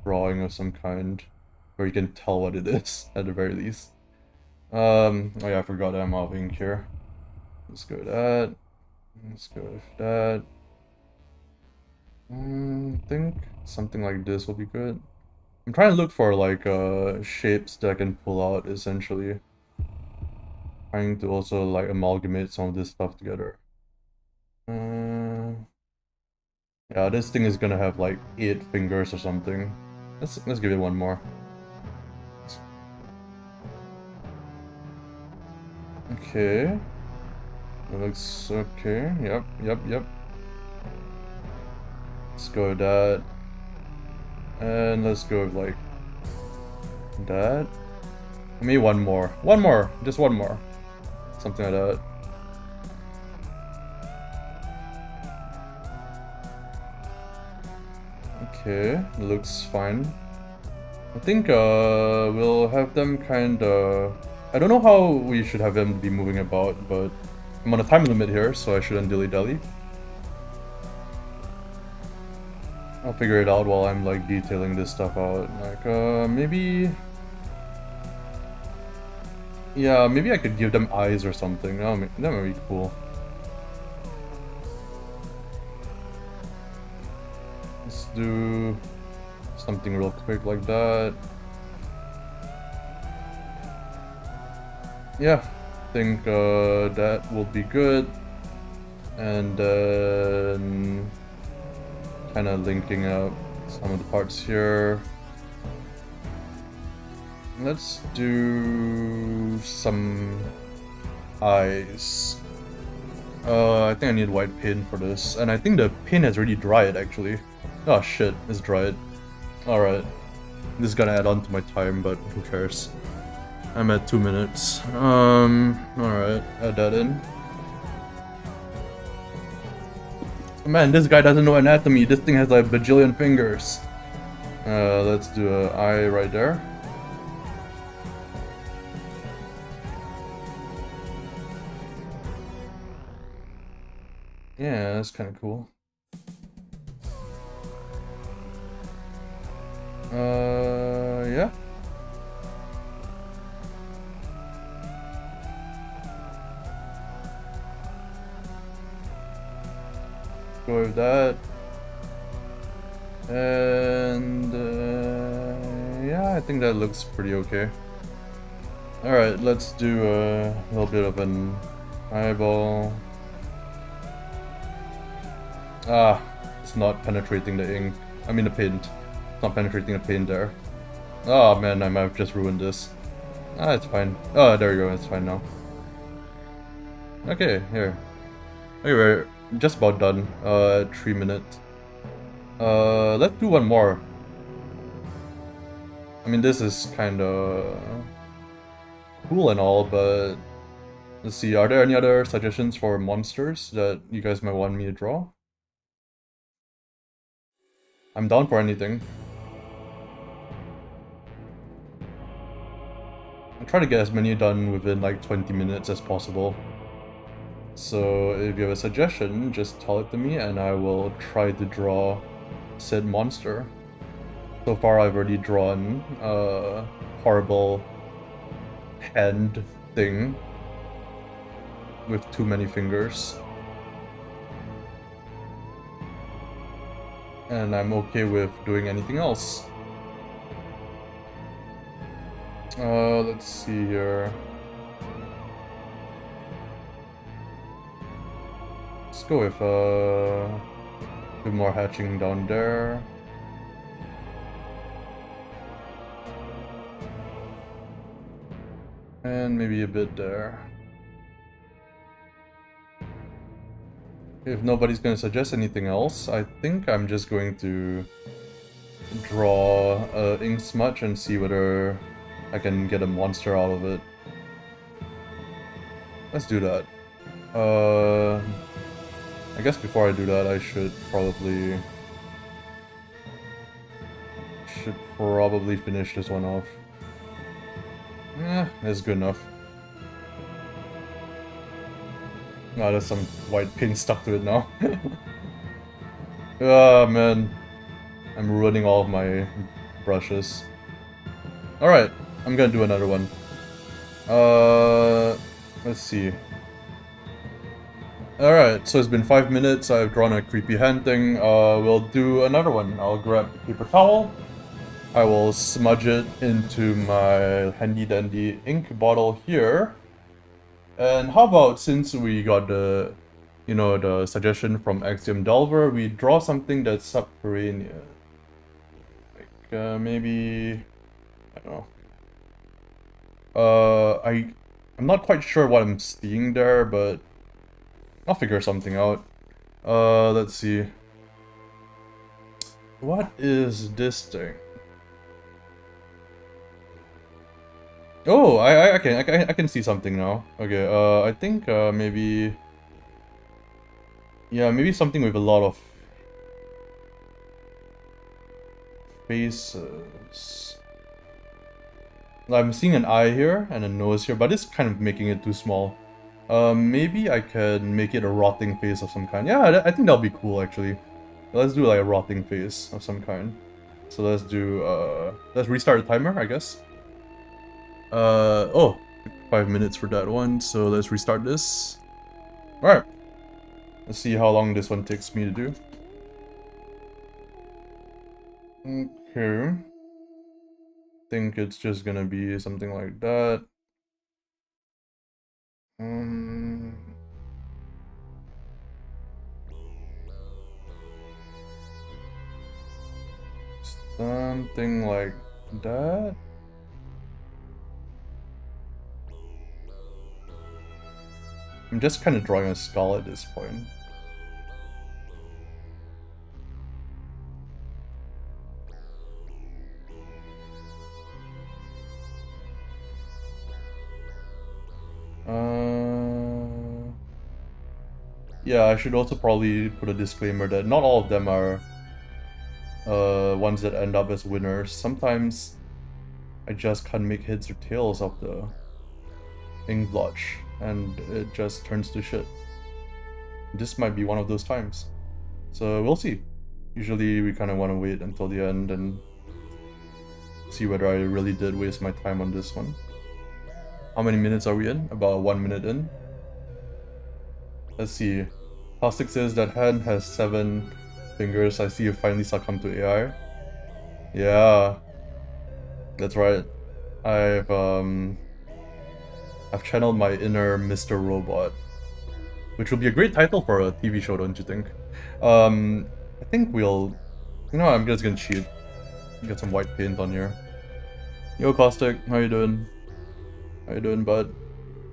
drawing of some kind, where you can tell what it is at the very least. Oh yeah, I forgot that I'm out of ink here. Let's go with that. Let's go with that. I think something like this will be good. I'm trying to look for like shapes that I can pull out essentially. Trying to also like amalgamate some of this stuff together. Yeah, this thing is gonna have like 8 fingers or something. Let's give it one more. Okay. That looks okay. Yep. Let's go with that. And let's go with like that. Maybe one more. One more! Just one more. Something like that. Okay, looks fine. I think we'll have them kinda... I don't know how we should have them be moving about, but I'm on a time limit here, so I shouldn't dilly-dally. I'll figure it out while I'm like detailing this stuff out. Like, maybe... Yeah, maybe I could give them eyes or something. That might be cool. Let's do something real quick like that. Yeah, I think that will be good. And then kind of linking up some of the parts here. Let's do some eyes. I think I need white paint for this, and I think the paint has already dried actually. Oh shit, it's dried. Alright. This is gonna add on to my time, but who cares? I'm at 2 minutes. Alright, add that in. Man, this guy doesn't know anatomy. This thing has like a bajillion fingers. Let's do an eye right there. Yeah, that's kind of cool. Yeah. Go with that. And yeah, I think that looks pretty okay. Alright, let's do a little bit of an eyeball. Ah, it's not penetrating the ink. I mean the paint. It's not penetrating the paint there. Oh man, I might have just ruined this. Ah, it's fine. Oh, there you go, it's fine now. Okay, here. Okay, we're just about done. 3 minutes. Let's do one more. I mean, this is kinda cool and all, but let's see, are there any other suggestions for monsters that you guys might want me to draw? I'm down for anything. I'll try to get as many done within like 20 minutes as possible. So if you have a suggestion, just tell it to me and I will try to draw said monster. So far I've already drawn a horrible hand thing with too many fingers. And I'm okay with doing anything else. Let's see here. Let's go with a bit more hatching down there. And maybe a bit there. If nobody's gonna suggest anything else, I think I'm just going to draw ink smudge and see whether I can get a monster out of it. Let's do that. I guess before I do that, I should probably finish this one off. That's good enough. Ah, there's some white paint stuck to it now. Ah, man. I'm ruining all of my brushes. Alright, I'm gonna do another one. Let's see. Alright, so it's been 5 minutes, I've drawn a creepy hand thing. We'll do another one. I'll grab the paper towel. I will smudge it into my handy dandy ink bottle here. And how about, since we got the, the suggestion from Axiom Delver, we draw something that's subterranean. Like, maybe, I don't know. I'm not quite sure what I'm seeing there, but I'll figure something out. Let's see. What is this thing? Oh, I can see something now. Okay, I think maybe, yeah, maybe something with a lot of faces. I'm seeing an eye here and a nose here, but it's kind of making it too small. Maybe I can make it a rotting face of some kind. Yeah, I think that'll be cool actually. Let's do like a rotting face of some kind. So let's do, let's restart the timer, I guess. Oh, 5 minutes for that one, so let's restart this. Alright. Let's see how long this one takes me to do. Okay. Think it's just gonna be something like that. Something like that. I'm just kind of drawing a skull at this point. Yeah, I should also probably put a disclaimer that not all of them are ones that end up as winners. Sometimes I just can't make heads or tails of the ink blotch, and it just turns to shit. This might be one of those times. So we'll see. Usually we kind of want to wait until the end and see whether I really did waste my time on this one. How many minutes are we in? About 1 minute in. Let's see. Plastic says that hand has 7 fingers. I see you finally succumb to AI. Yeah. That's right. I've channeled my inner Mr. Robot. Which will be a great title for a TV show, don't you think? I think we'll... You know what, I'm just gonna cheat. Get some white paint on here. Yo, Caustic, how you doing? How you doing, bud?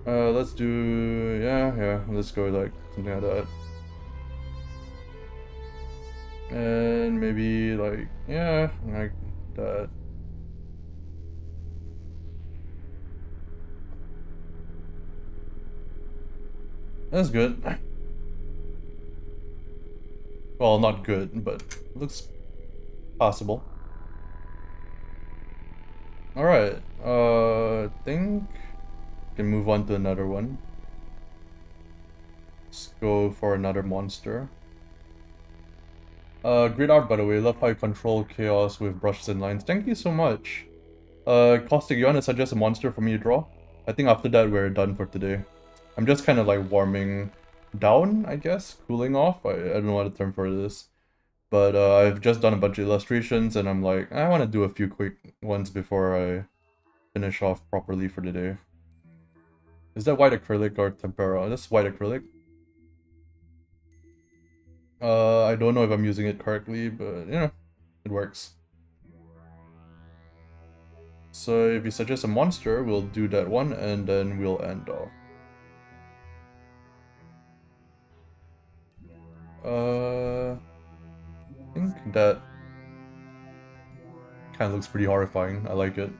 Let's do... Yeah, let's go like something like that. And maybe like, yeah, like that. That's good. Well, not good, but looks possible. Alright, I think we can move on to another one. Let's go for another monster. Great art, by the way. Love how you control chaos with brushes and lines. Thank you so much. Caustic, you want to suggest a monster for me to draw? I think after that we're done for today. I'm just kind of like warming down, I guess? Cooling off? I don't know what the term for it is. But I've just done a bunch of illustrations and I'm like, I want to do a few quick ones before I finish off properly for the day. Is that white acrylic or tempera? That's white acrylic. I don't know if I'm using it correctly, but you know, it works. So if you suggest a monster, we'll do that one and then we'll end off. I think that kind of looks pretty horrifying. I like it.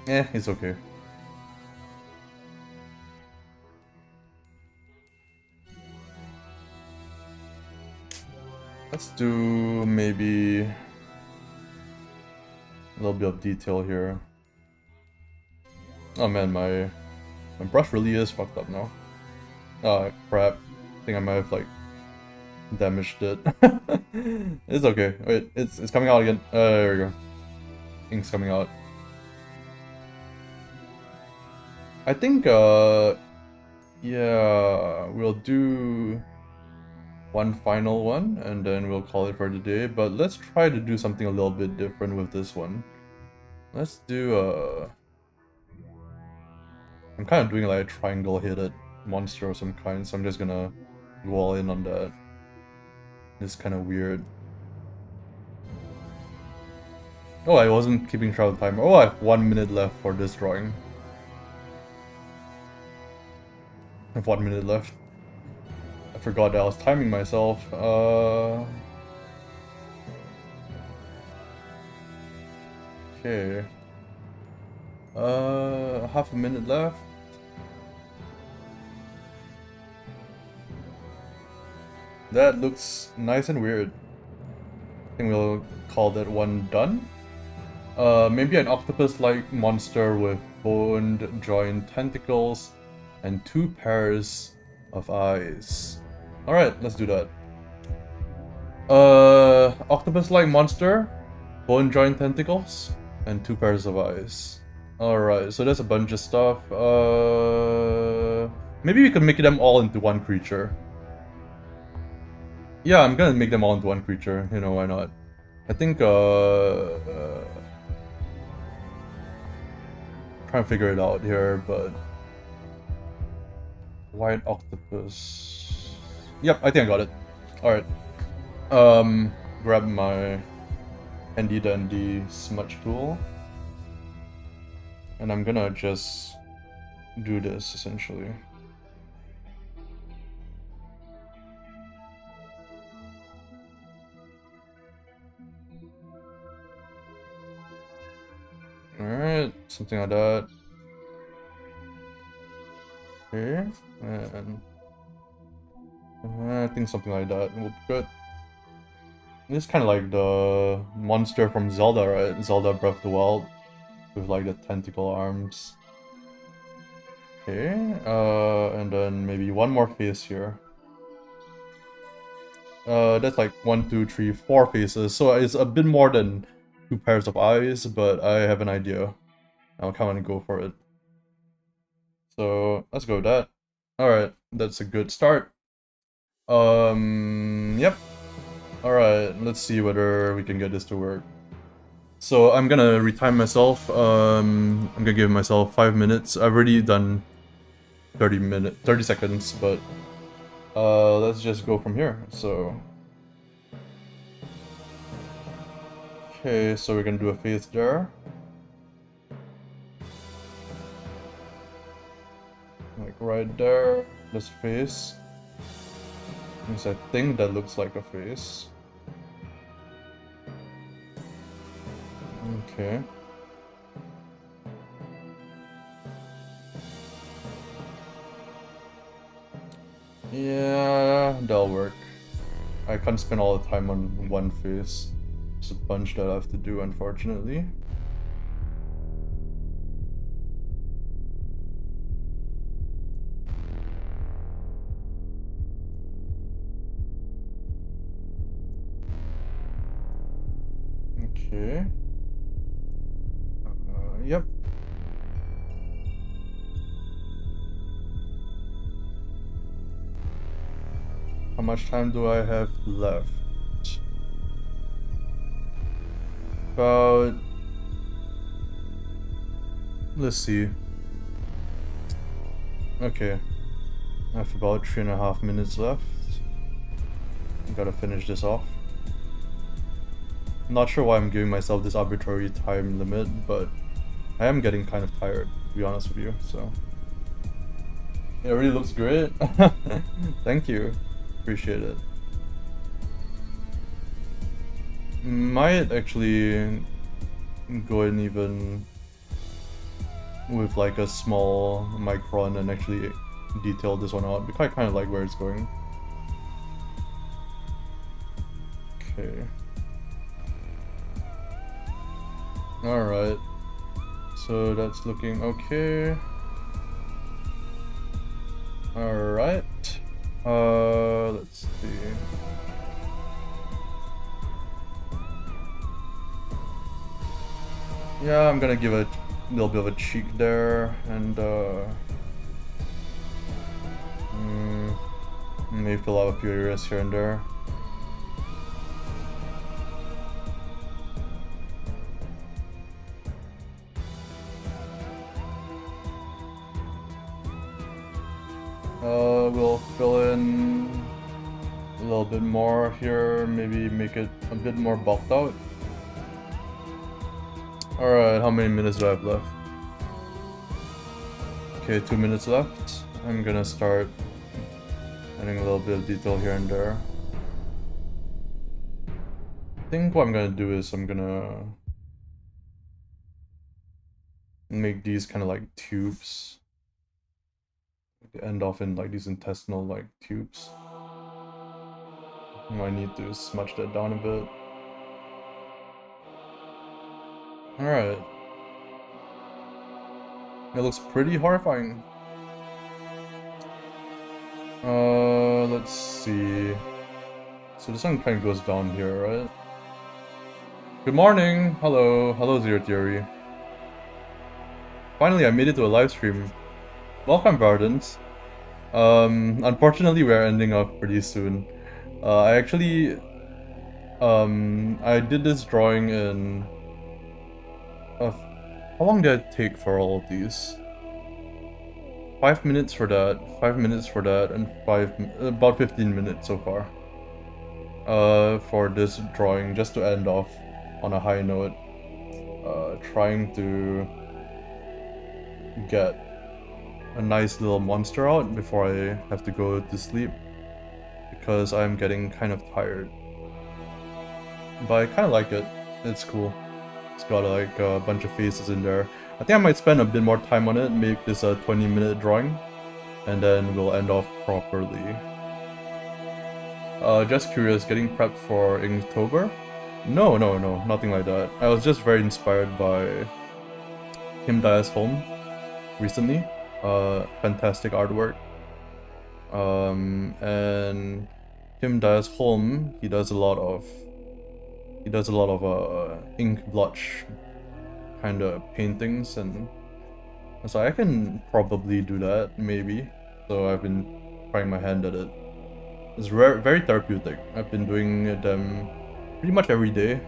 It's okay. Let's do maybe a little bit of detail here. Oh man, my brush really is fucked up now. Oh crap. I think I might have like damaged it. It's okay. Wait, it's coming out again. There we go. Ink's coming out. I think yeah, we'll do one final one and then we'll call it for the day, but let's try to do something a little bit different with this one. Let's do I'm kind of doing like a triangle-headed monster of some kind, so I'm just gonna go all in on that. It's kind of weird. Oh, I wasn't keeping track of time. Oh, I have 1 minute left for this drawing. I have 1 minute left. I forgot that I was timing myself. Okay. Half a minute left. That looks nice and weird. I think we'll call that one done. Maybe an octopus-like monster with boned, joined tentacles and 2 pairs of eyes. Alright, let's do that. Octopus-like monster, bone joined tentacles, and 2 pairs of eyes. Alright, so there's a bunch of stuff. Maybe we could make them all into one creature. Yeah, I'm gonna make them all into one creature, you know, why not? I think, trying to figure it out here, but... White octopus... Yep, I think I got it. Alright. Grab my handy dandy smudge tool. And I'm gonna just do this, essentially. Alright, something like that. Okay, and I think something like that will be good. It's kind of like the monster from Zelda, right? Zelda Breath of the Wild, with like the tentacle arms. Okay, and then maybe one more face here. That's like 1, 2, 3, 4 faces, so it's a bit more than 2 pairs of eyes, but I have an idea. I'll kind of go for it. So let's go with that. Alright, that's a good start. Yep. Alright, let's see whether we can get this to work. So I'm gonna retime myself. I'm gonna give myself 5 minutes. I've already done 30 seconds, but let's just go from here. So okay, so we're gonna do a face there. Like right there, there's a face. Because I think that looks like a face. Okay. Yeah, that'll work. I can't spend all the time on one face. There's a bunch that I have to do, unfortunately. Okay. Yep. How much time do I have left? About... Let's see. Okay. I have about 3.5 minutes left. Gotta finish this off. Not sure why I'm giving myself this arbitrary time limit, but I am getting kind of tired, to be honest with you, so... It really looks great. Thank you. Appreciate it. Might actually go in even with like a small micron and actually detail this one out, because I kind of like where it's going. Okay. Alright. So that's looking okay. Alright. Let's see. Yeah, I'm gonna give it a little bit of a cheek there, and maybe fill out a few areas here and there. We'll fill in a little bit more here, maybe make it a bit more bulked out. Alright, how many minutes do I have left? Okay, 2 minutes left. I'm gonna start adding a little bit of detail here and there. I think what I'm gonna do is I'm gonna make these kind of like tubes. They end off in like these intestinal like tubes. I might need to smudge that down a bit. Alright. It looks pretty horrifying. Let's see. So this one kind of goes down here, right? Good morning! Hello! Hello, Zero Theory. Finally, I made it to a live stream. Welcome, Bardens. Unfortunately, we're ending up pretty soon. I actually... I did this drawing in... how long did it take for all of these? 5 minutes for that, 5 minutes for that, and about 15 minutes so far. For this drawing, just to end off on a high note. Trying to get a nice little monster out before I have to go to sleep, because I'm getting kind of tired. But I kind of like it. It's cool. It's got like a bunch of faces in there. I think I might spend a bit more time on it, make this a 20-minute drawing, and then we'll end off properly. Just curious, getting prepped for Inktober? No, nothing like that. I was just very inspired by Kim Dae's Home recently. Fantastic artwork. And Kim Dae's Home, he does a lot of ink blotch kind of paintings, and so I can probably do that, maybe. So I've been trying my hand at it. It's very therapeutic. I've been doing them pretty much every day.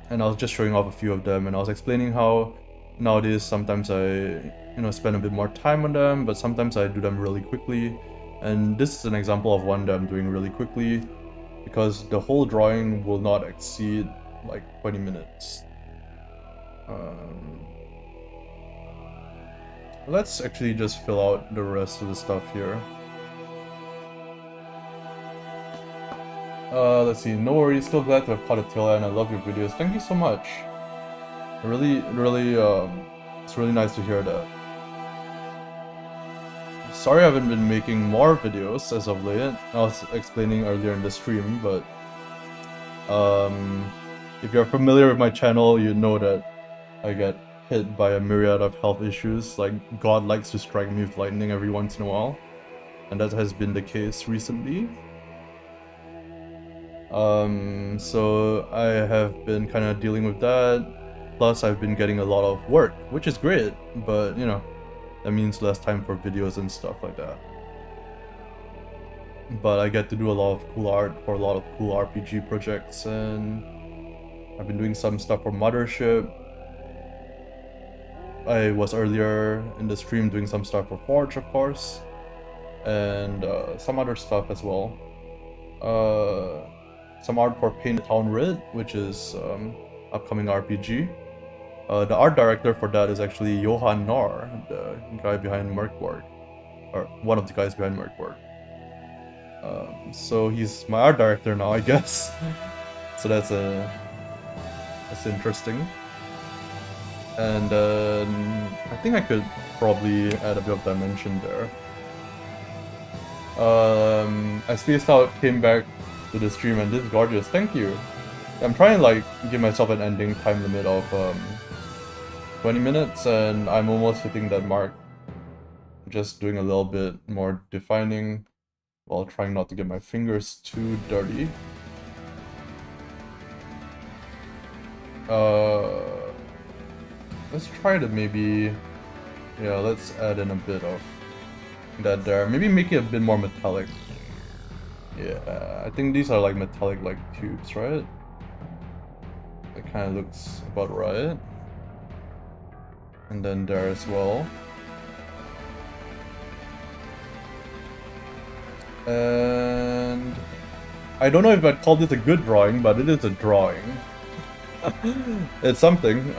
And I was just showing off a few of them, and I was explaining how nowadays sometimes I, spend a bit more time on them, but sometimes I do them really quickly. And this is an example of one that I'm doing really quickly, because the whole drawing will not exceed like 20 minutes. Let's actually just fill out the rest of the stuff here. Let's see, no worries, still glad to have caught a tail end. I love your videos. Thank you so much. Really, it's really nice to hear that. Sorry I haven't been making more videos as of late. I was explaining earlier in the stream, but if you're familiar with my channel, you know that I get hit by a myriad of health issues. Like, God likes to strike me with lightning every once in a while, and that has been the case recently. So I have been kind of dealing with that. Plus, I've been getting a lot of work, which is great, but that means less time for videos and stuff like that. But I get to do a lot of cool art for a lot of cool RPG projects, and I've been doing some stuff for Mothership. I was earlier in the stream doing some stuff for Forge, of course, and some other stuff as well. Some art for Painted Town Rid, which is upcoming RPG. The art director for that is actually Johan Nar, the guy behind Merkborg, or one of the guys behind Merkborg. So he's my art director now, I guess. So that's interesting. And I think I could probably add a bit of dimension there. I spaced out, came back to the stream, and this is gorgeous. Thank you. I'm trying to like give myself an ending time limit of 20 minutes, and I'm almost hitting that mark. Just doing a little bit more defining while trying not to get my fingers too dirty. Let's try to maybe, yeah, let's add in a bit of that there. Maybe make it a bit more metallic. Yeah, I think these are like metallic like tubes, right? It kind of looks about right. And then there as well. And I don't know if I'd call this a good drawing, but it is a drawing. It's something.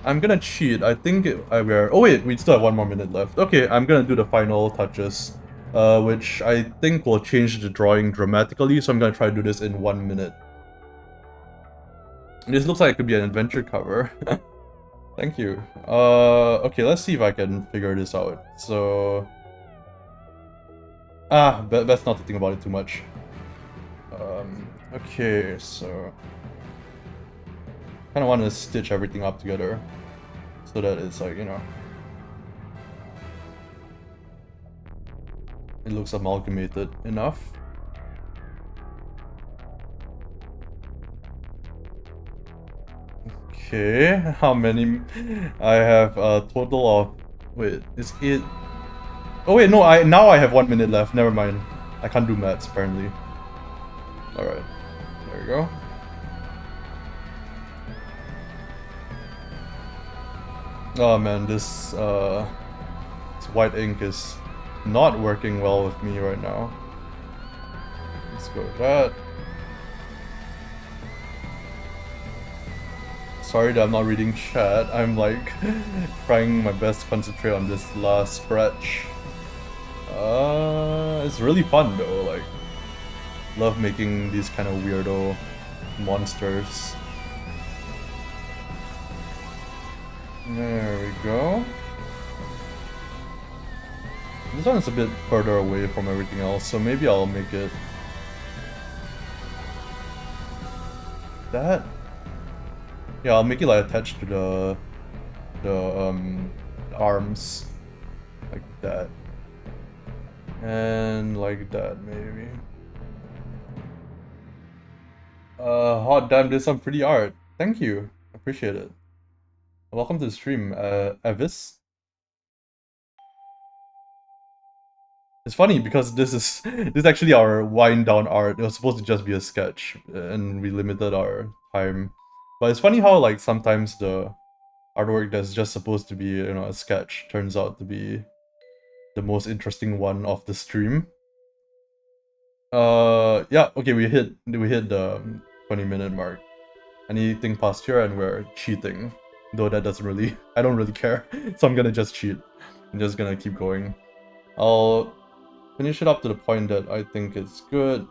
I'm gonna cheat. I think we're... Oh wait, we still have 1 more minute left. Okay, I'm gonna do the final touches, which I think will change the drawing dramatically, so I'm gonna try to do this in 1 minute. This looks like it could be an adventure cover. Thank you. Okay, let's see if I can figure this out. So... best not to think about it too much. Okay, so... Kinda want to stitch everything up together so that it's like, you know, it looks amalgamated enough. Okay, how many? I have a total of... Wait, is it... Oh wait, no, now I have 1 minute left. Never mind. I can't do maths apparently. Alright, there we go. Oh man, this white ink is not working well with me right now. Let's go with that. Sorry that I'm not reading chat. I'm like trying my best to concentrate on this last scratch. It's really fun though, like love making these kind of weirdo monsters. There we go. This one is a bit further away from everything else, so maybe I'll make it that. Yeah, I'll make it like attached to the arms, like that, and like that maybe. Hot damn, there's some pretty art. Thank you, appreciate it. Welcome to the stream, Avis. It's funny because this is actually our wind down art. It was supposed to just be a sketch, and we limited our time. But it's funny how like sometimes the artwork that's just supposed to be, you know, a sketch turns out to be the most interesting one of the stream. Yeah, okay, we hit the 20-minute mark. Anything past here and we're cheating. Though that doesn't really, I don't really care. So I'm gonna just cheat. I'm just gonna keep going. I'll finish it up to the point that I think it's good.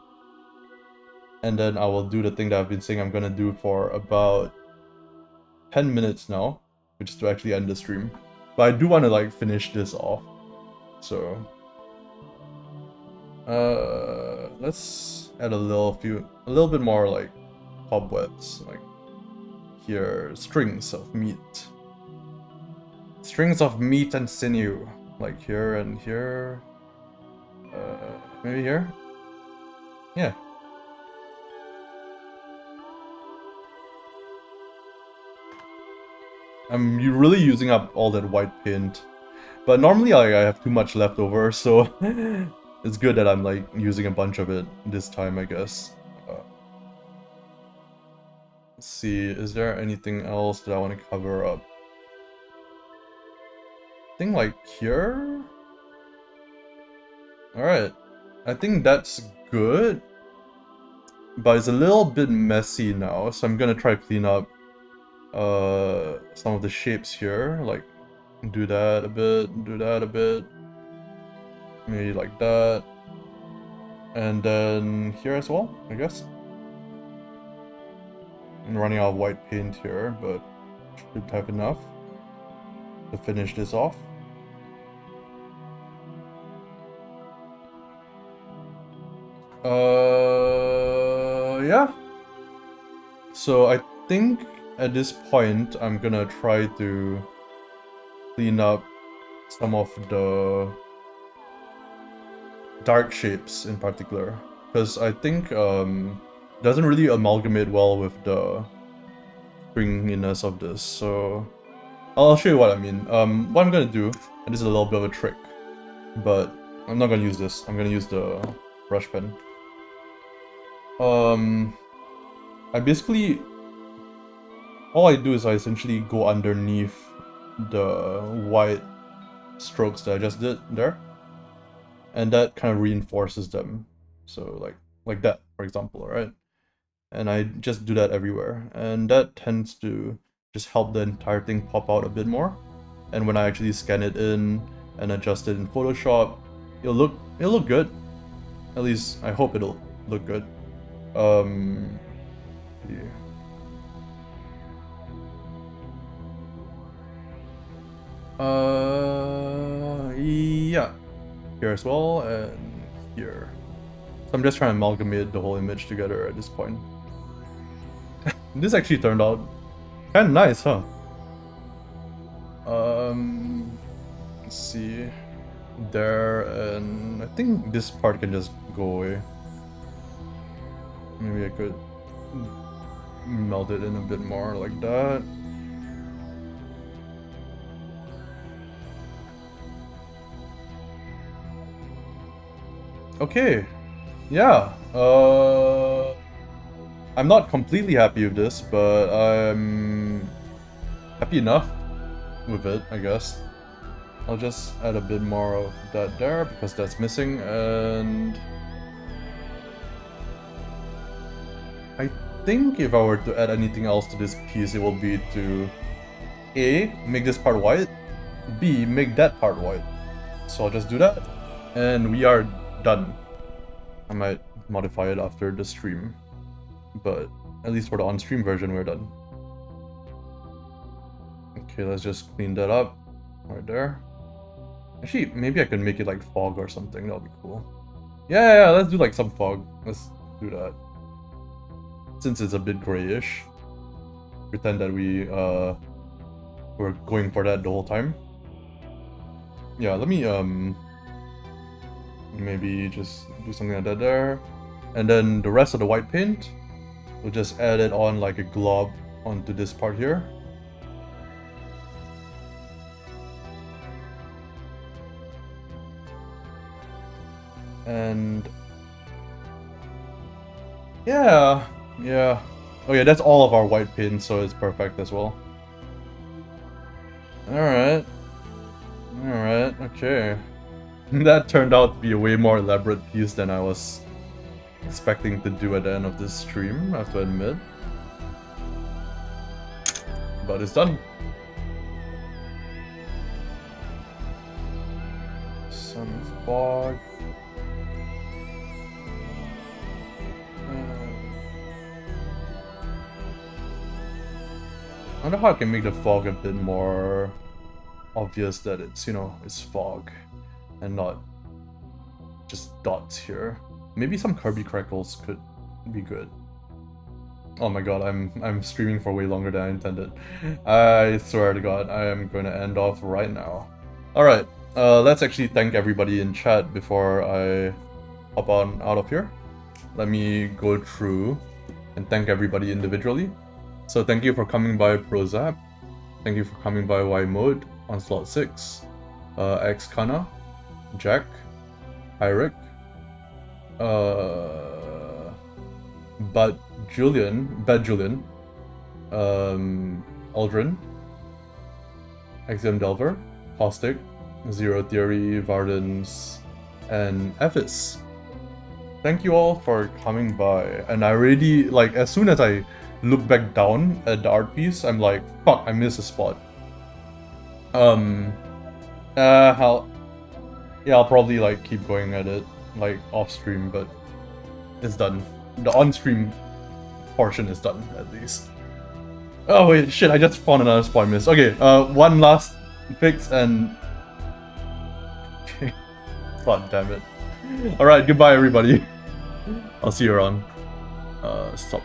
And then I will do the thing that I've been saying I'm gonna do for about 10 minutes now, which is to actually end the stream. But I do want to like finish this off. So let's add a little bit more like cobwebs, like here, strings of meat. Strings of meat and sinew, like here and here. Maybe here? Yeah. I'm really using up all that white paint. But normally I have too much left over, so it's good that I'm like using a bunch of it this time, I guess. Let's see, is there anything else that I want to cover up? I think like here? Alright, I think that's good. But it's a little bit messy now, so I'm gonna try to clean up some of the shapes here, like do that a bit, do that a bit, maybe like that, and then here as well, I guess. I'm running out of white paint here, but should have enough to finish this off. Yeah. So I think at this point I'm gonna try to clean up some of the dark shapes in particular, because I think doesn't really amalgamate well with the stringiness of this. So I'll show you what I mean. What I'm gonna do, and this is a little bit of a trick, but I'm not gonna use this. I'm gonna use the brush pen. I basically, all I do is I essentially go underneath the white strokes that I just did there, and that kind of reinforces them. So like that, for example, alright? And I just do that everywhere, and that tends to just help the entire thing pop out a bit more. And when I actually scan it in and adjust it in Photoshop, it'll look good. At least I hope it'll look good. Yeah. Yeah. Here as well, and here. So I'm just trying to amalgamate the whole image together at this point. This actually turned out kinda nice, huh? Let's see. There, and I think this part can just go away. Maybe I could melt it in a bit more like that. Okay, yeah, I'm not completely happy with this, but I'm happy enough with it, I guess. I'll just add a bit more of that there, because that's missing, and I think if I were to add anything else to this piece, it will be to A, make this part white, B, make that part white. So I'll just do that, and we are done. I might modify it after the stream, but at least for the on-stream version, we're done. Okay, let's just clean that up right there. Actually, maybe I can make it like fog or something. That'll be cool. Yeah, let's do like some fog. Let's do that. Since it's a bit grayish, pretend that we're going for that the whole time. Yeah, let me maybe just do something like that there, and then the rest of the white paint, we'll just add it on like a glob onto this part here. And yeah. Oh yeah, that's all of our white paint, so it's perfect as well. Alright, okay. That turned out to be a way more elaborate piece than I was expecting to do at the end of this stream, I have to admit. But it's done. Some fog. I wonder how I can make the fog a bit more obvious that it's, you know, it's fog and not just dots here. Maybe some Kirby crackles could be good. Oh my god, I'm streaming for way longer than I intended. I swear to god, I am going to end off right now. Alright, let's actually thank everybody in chat before I hop on out of here. Let me go through and thank everybody individually. So thank you for coming by Prozap. Thank you for coming by Y Mode on slot 6. Xkana, Jack, Hyric, Bad Julian, Aldrin, XM Delver, Caustic, Zero Theory, Vardens, and Ephis. Thank you all for coming by, and I really, like, as soon as I look back down at the art piece, I'm like, fuck, I missed a spot. I'll probably like keep going at it, like off stream, but it's done. The on-stream portion is done, at least. Oh wait, shit, I just found another spot I missed. Okay, one last fix and... God damn it. Alright, goodbye everybody. I'll see you around. Stop.